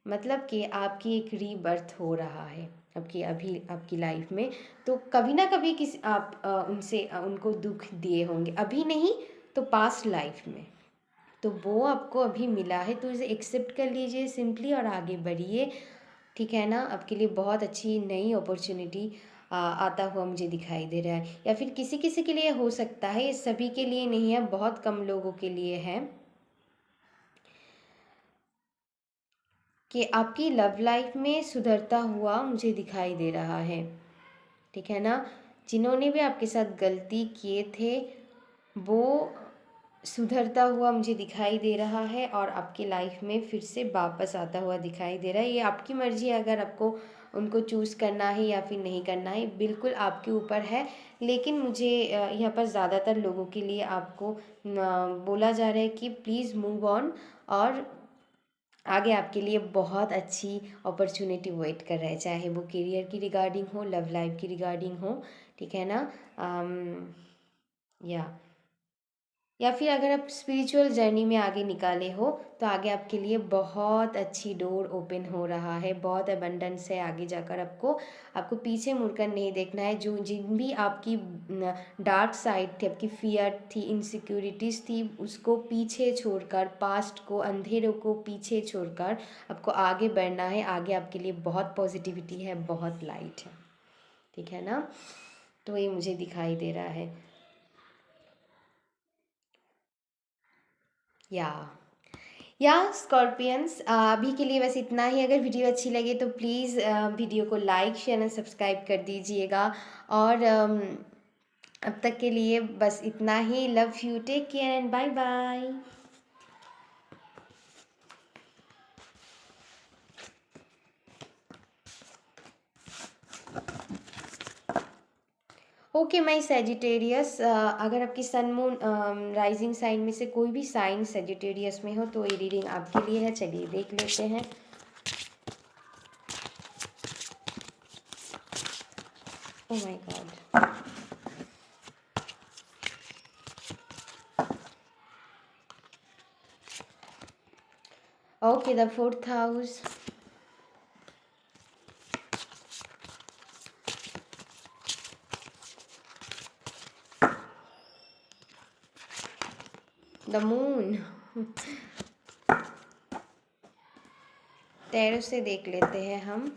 मतलब कि आपकी एक रीबर्थ हो रहा है आपकी अभी आपकी लाइफ में। तो कभी ना कभी किसी आप उनसे उनको दुख दिए होंगे, अभी नहीं तो पास्ट लाइफ में। तो वो आपको अभी मिला है, तो इसे एक्सेप्ट कर लीजिए सिंपली और आगे बढ़िए, ठीक है ना। आपके लिए बहुत अच्छी नई अपॉर्चुनिटी आता हुआ मुझे दिखाई दे रहा है। या फिर किसी किसी के लिए हो सकता है, ये सभी के लिए नहीं है, बहुत कम लोगों के लिए है, कि आपकी लव लाइफ में सुधरता हुआ मुझे दिखाई दे रहा है, ठीक है ना। जिन्होंने भी आपके साथ गलती किए थे, वो सुधरता हुआ मुझे दिखाई दे रहा है और आपकी लाइफ में फिर से वापस आता हुआ दिखाई दे रहा है। ये आपकी मर्ज़ी है, अगर आपको उनको चूज़ करना है या फिर नहीं करना है, बिल्कुल आपके ऊपर है। लेकिन मुझे यहाँ पर ज़्यादातर लोगों के लिए आपको बोला जा रहा है कि प्लीज़ मूव ऑन, और आगे आपके लिए बहुत अच्छी अपॉर्चुनिटी वेट कर रहा है, चाहे वो करियर की रिगार्डिंग हो, लव लाइफ की रिगार्डिंग हो, ठीक है ना। अम, या या फिर अगर आप स्पिरिचुअल जर्नी में आगे निकाले हो, तो आगे आपके लिए बहुत अच्छी डोर ओपन हो रहा है, बहुत अबंडेंस है आगे जाकर। आपको आपको पीछे मुड़कर नहीं देखना है। जो जिन भी आपकी डार्क साइड थी, आपकी फियर थी, इनसिक्योरिटीज़ थी, उसको पीछे छोड़कर, पास्ट को, अंधेरों को पीछे छोड़कर आपको आगे बढ़ना है। आगे आपके लिए बहुत पॉजिटिविटी है, बहुत लाइट है, ठीक है ना। तो ये मुझे दिखाई दे रहा है। या स्कॉर्पियंस, अभी के लिए बस इतना ही। अगर वीडियो अच्छी लगे तो प्लीज़ वीडियो को लाइक शेयर एंड सब्सक्राइब कर दीजिएगा। और अब तक के लिए बस इतना ही। Love you, take care and bye bye. Okay my Sagittarius, अगर आपकी सन मून राइजिंग साइन में से कोई भी साइन सेजिटेरियस में हो, तो ये रीडिंग आपके लिए है। चलिए देख लेते हैं। Oh my God, Okay, the fourth house. The moon. Tarot से देख लेते हैं हम।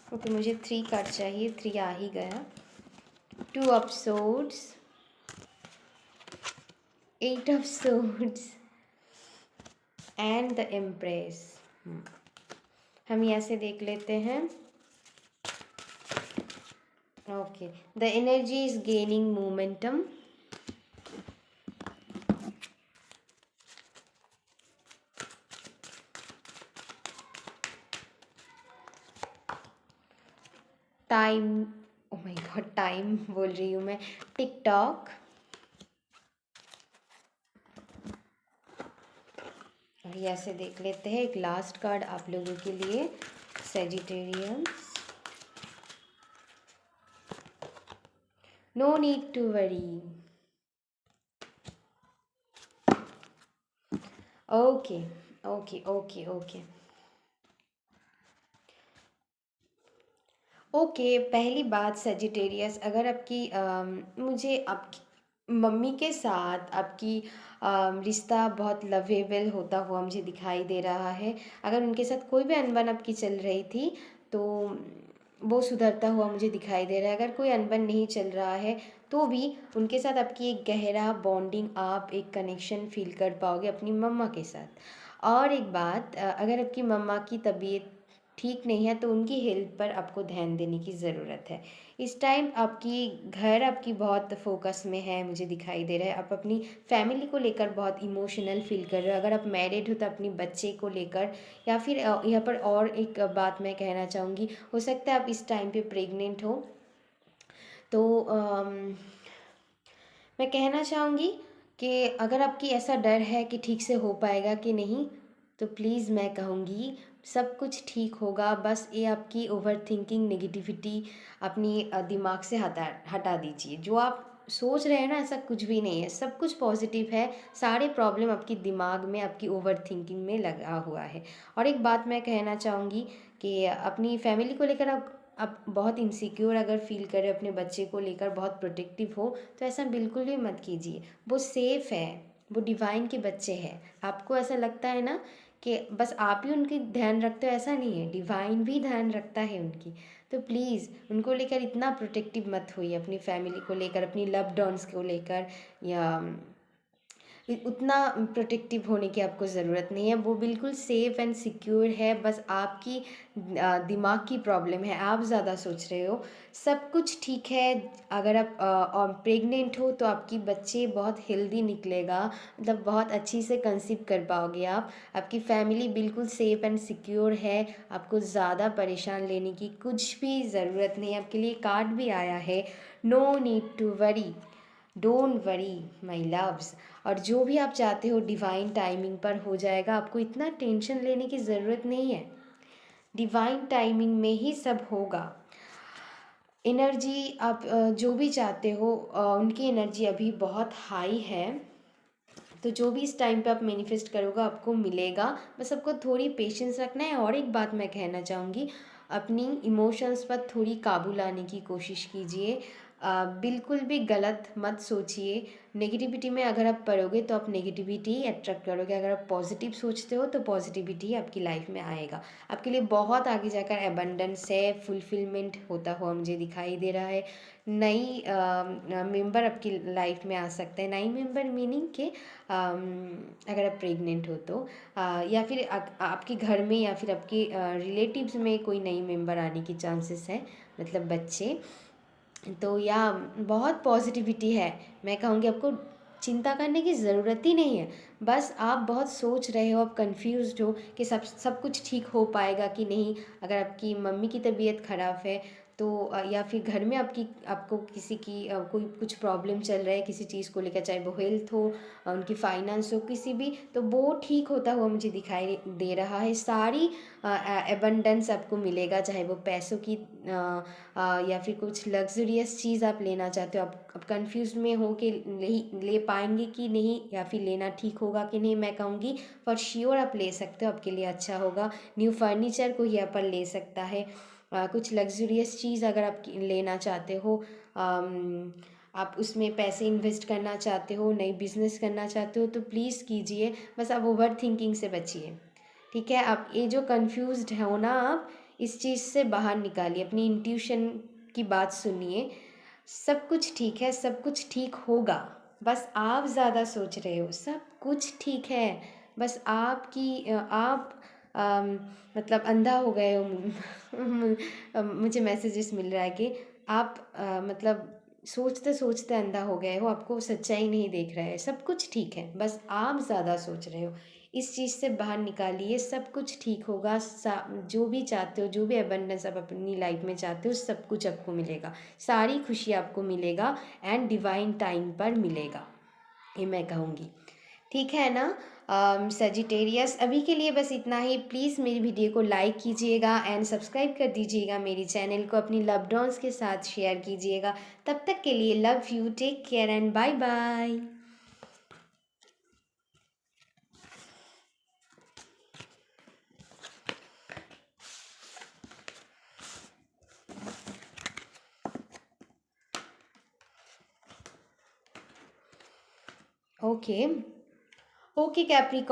ओके, मुझे 3 कार्ड चाहिए, 3 आ ही गया। 2 of swords, 8 of swords and the empress. हम यहाँ से देख लेते हैं। Okay, the energy is gaining momentum. Time, O my God, time बोल रही हूँ मैं, टिकटॉक। और यहाँ से देख लेते हैं एक लास्ट कार्ड आप लोगों के लिए, Sagittarians. No need to worry. Okay okay okay okay okay. पहली बात सजिटेरियस, अगर आपकी मुझे आपकी मम्मी के साथ आपकी रिश्ता बहुत लवेबल होता हुआ मुझे दिखाई दे रहा है। अगर उनके साथ कोई भी अनबन आपकी चल रही थी तो वो सुधरता हुआ मुझे दिखाई दे रहा है। अगर कोई अनबन नहीं चल रहा है तो भी उनके साथ आपकी एक गहरा बॉन्डिंग, आप एक कनेक्शन फील कर पाओगे अपनी मम्मा के साथ। और एक बात, अगर आपकी मम्मा की तबीयत ठीक नहीं है तो उनकी हेल्थ पर आपको ध्यान देने की ज़रूरत है। इस टाइम आपकी घर आपकी बहुत फोकस में है मुझे दिखाई दे रहा है। आप अपनी फैमिली को लेकर बहुत इमोशनल फील कर रहे हो। अगर आप मैरिड हो तो अपनी बच्चे को लेकर, या फिर यहाँ पर और एक बात मैं कहना चाहूँगी, हो सकता है आप इस टाइम पे प्रेग्नेंट हो। तो मैं कहना चाहूँगी कि अगर आपकी ऐसा डर है कि ठीक से हो पाएगा कि नहीं, तो प्लीज़ मैं कहूँगी सब कुछ ठीक होगा। बस ये आपकी ओवर थिंकिंग, नेगेटिविटी अपनी दिमाग से हटा दीजिए। जो आप सोच रहे हैं ना, ऐसा कुछ भी नहीं है, सब कुछ पॉजिटिव है। सारे प्रॉब्लम आपकी दिमाग में, आपकी ओवर थिंकिंग में लगा हुआ है। और एक बात मैं कहना चाहूँगी कि अपनी फैमिली को लेकर आप बहुत इनसिक्योर अगर फील करें, अपने बच्चे को लेकर बहुत प्रोटेक्टिव हो, तो ऐसा बिल्कुल भी मत कीजिए। वो सेफ़ है, वो डिवाइन के बच्चे हैं। आपको ऐसा लगता है ना कि बस आप ही उनकी ध्यान रखते हो, ऐसा नहीं है, डिवाइन भी ध्यान रखता है उनकी। तो प्लीज़ उनको लेकर इतना प्रोटेक्टिव मत होइए, अपनी फैमिली को लेकर, अपनी लव्ड वंस को लेकर, या उतना प्रोटेक्टिव होने की आपको ज़रूरत नहीं है। वो बिल्कुल सेफ़ एंड सिक्योर है। बस आपकी दिमाग की प्रॉब्लम है, आप ज़्यादा सोच रहे हो। सब कुछ ठीक है। अगर आप प्रेग्नेंट हो तो आपकी बच्चे बहुत हेल्दी निकलेगा, मतलब बहुत अच्छी से कंसीव कर पाओगे आप। आपकी फैमिली बिल्कुल सेफ़ एंड सिक्योर है। आपको ज़्यादा परेशान लेने की कुछ भी ज़रूरत नहीं है। आपके लिए कार्ड भी आया है, no need to worry, don't worry my loves. और जो भी आप चाहते हो डिवाइन टाइमिंग पर हो जाएगा। आपको इतना टेंशन लेने की ज़रूरत नहीं है, डिवाइन टाइमिंग में ही सब होगा। एनर्जी आप जो भी चाहते हो, उनकी एनर्जी अभी बहुत हाई है। तो जो भी इस टाइम पे आप मैनिफेस्ट करोगे आपको मिलेगा। बस आपको थोड़ी पेशेंस रखना है। और एक बात मैं कहना चाहूँगी, अपनी इमोशंस पर थोड़ी काबू लाने की कोशिश कीजिए। बिल्कुल भी गलत मत सोचिए। नेगेटिविटी में अगर आप पड़ोगे तो आप नेगेटिविटी अट्रैक्ट करोगे। अगर आप पॉजिटिव सोचते हो तो पॉजिटिविटी आपकी लाइफ में आएगा। आपके लिए बहुत आगे जाकर एबंडेंस है, फुलफिलमेंट होता हुआ मुझे दिखाई दे रहा है। नई मेंबर आपकी लाइफ में आ सकते हैं। नई मेंबर मीनिंग के अगर आप प्रेग्नेंट हो तो, या फिर आपके घर में या फिर आपके रिलेटिव्स में कोई नई मेंबर आने की चांसेस है, मतलब बच्चे। तो या बहुत पॉजिटिविटी है। मैं कहूँगी आपको चिंता करने की ज़रूरत ही नहीं है। बस आप बहुत सोच रहे हो, आप कंफ्यूज्ड हो कि सब कुछ ठीक हो पाएगा कि नहीं। अगर आपकी मम्मी की तबीयत ख़राब है तो या फिर घर में आपको किसी की कोई कुछ प्रॉब्लम चल रहा है किसी चीज़ को लेकर, चाहे वो हेल्थ हो, उनकी फाइनेंस हो, किसी भी, तो वो ठीक होता हुआ मुझे दिखाई दे रहा है। सारी एबंडेंस आपको मिलेगा, चाहे वो पैसों की या फिर कुछ लग्जरियस चीज़ आप लेना चाहते हो। आप कंफ्यूज में हो कि ले पाएंगे कि नहीं, या फिर लेना ठीक होगा कि नहीं। मैं कहूँगी फॉर श्योर आप ले सकते हो, आपके लिए अच्छा होगा। न्यू फर्नीचर को ही पर ले सकता है। कुछ लग्जरियस चीज़ अगर आप लेना चाहते हो, आप उसमें पैसे इन्वेस्ट करना चाहते हो, नई बिजनेस करना चाहते हो, तो प्लीज़ कीजिए। बस आप ओवर थिंकिंग से बचिए, ठीक है। आप ये जो कंफ्यूज्ड हो ना, आप इस चीज़ से बाहर निकालिए, अपनी इंट्यूशन की बात सुनिए। सब कुछ ठीक है, सब कुछ ठीक होगा। बस आप ज़्यादा सोच रहे हो। सब कुछ ठीक है, बस आप मतलब अंधा हो गए हो। मुझे मैसेजेस मिल रहा है कि आप मतलब सोचते सोचते अंधा हो गए हो, आपको सच्चाई नहीं देख रहा है। सब कुछ ठीक है, बस आप ज़्यादा सोच रहे हो। इस चीज़ से बाहर निकालिए, सब कुछ ठीक होगा। जो भी चाहते हो, जो भी अबंडेंस आप अपनी लाइफ में चाहते हो, सब कुछ आपको मिलेगा। सारी खुशी आपको मिलेगा एंड डिवाइन टाइम पर मिलेगा, ये मैं कहूँगी। ठीक है ना सजिटेरियस, अभी के लिए बस इतना ही। प्लीज़ मेरी वीडियो को लाइक कीजिएगा एंड सब्सक्राइब कर दीजिएगा। मेरी चैनल को अपनी लव्ड वंस के साथ शेयर कीजिएगा। तब तक के लिए love you, take care and bye bye. Okay, okay Capricorn.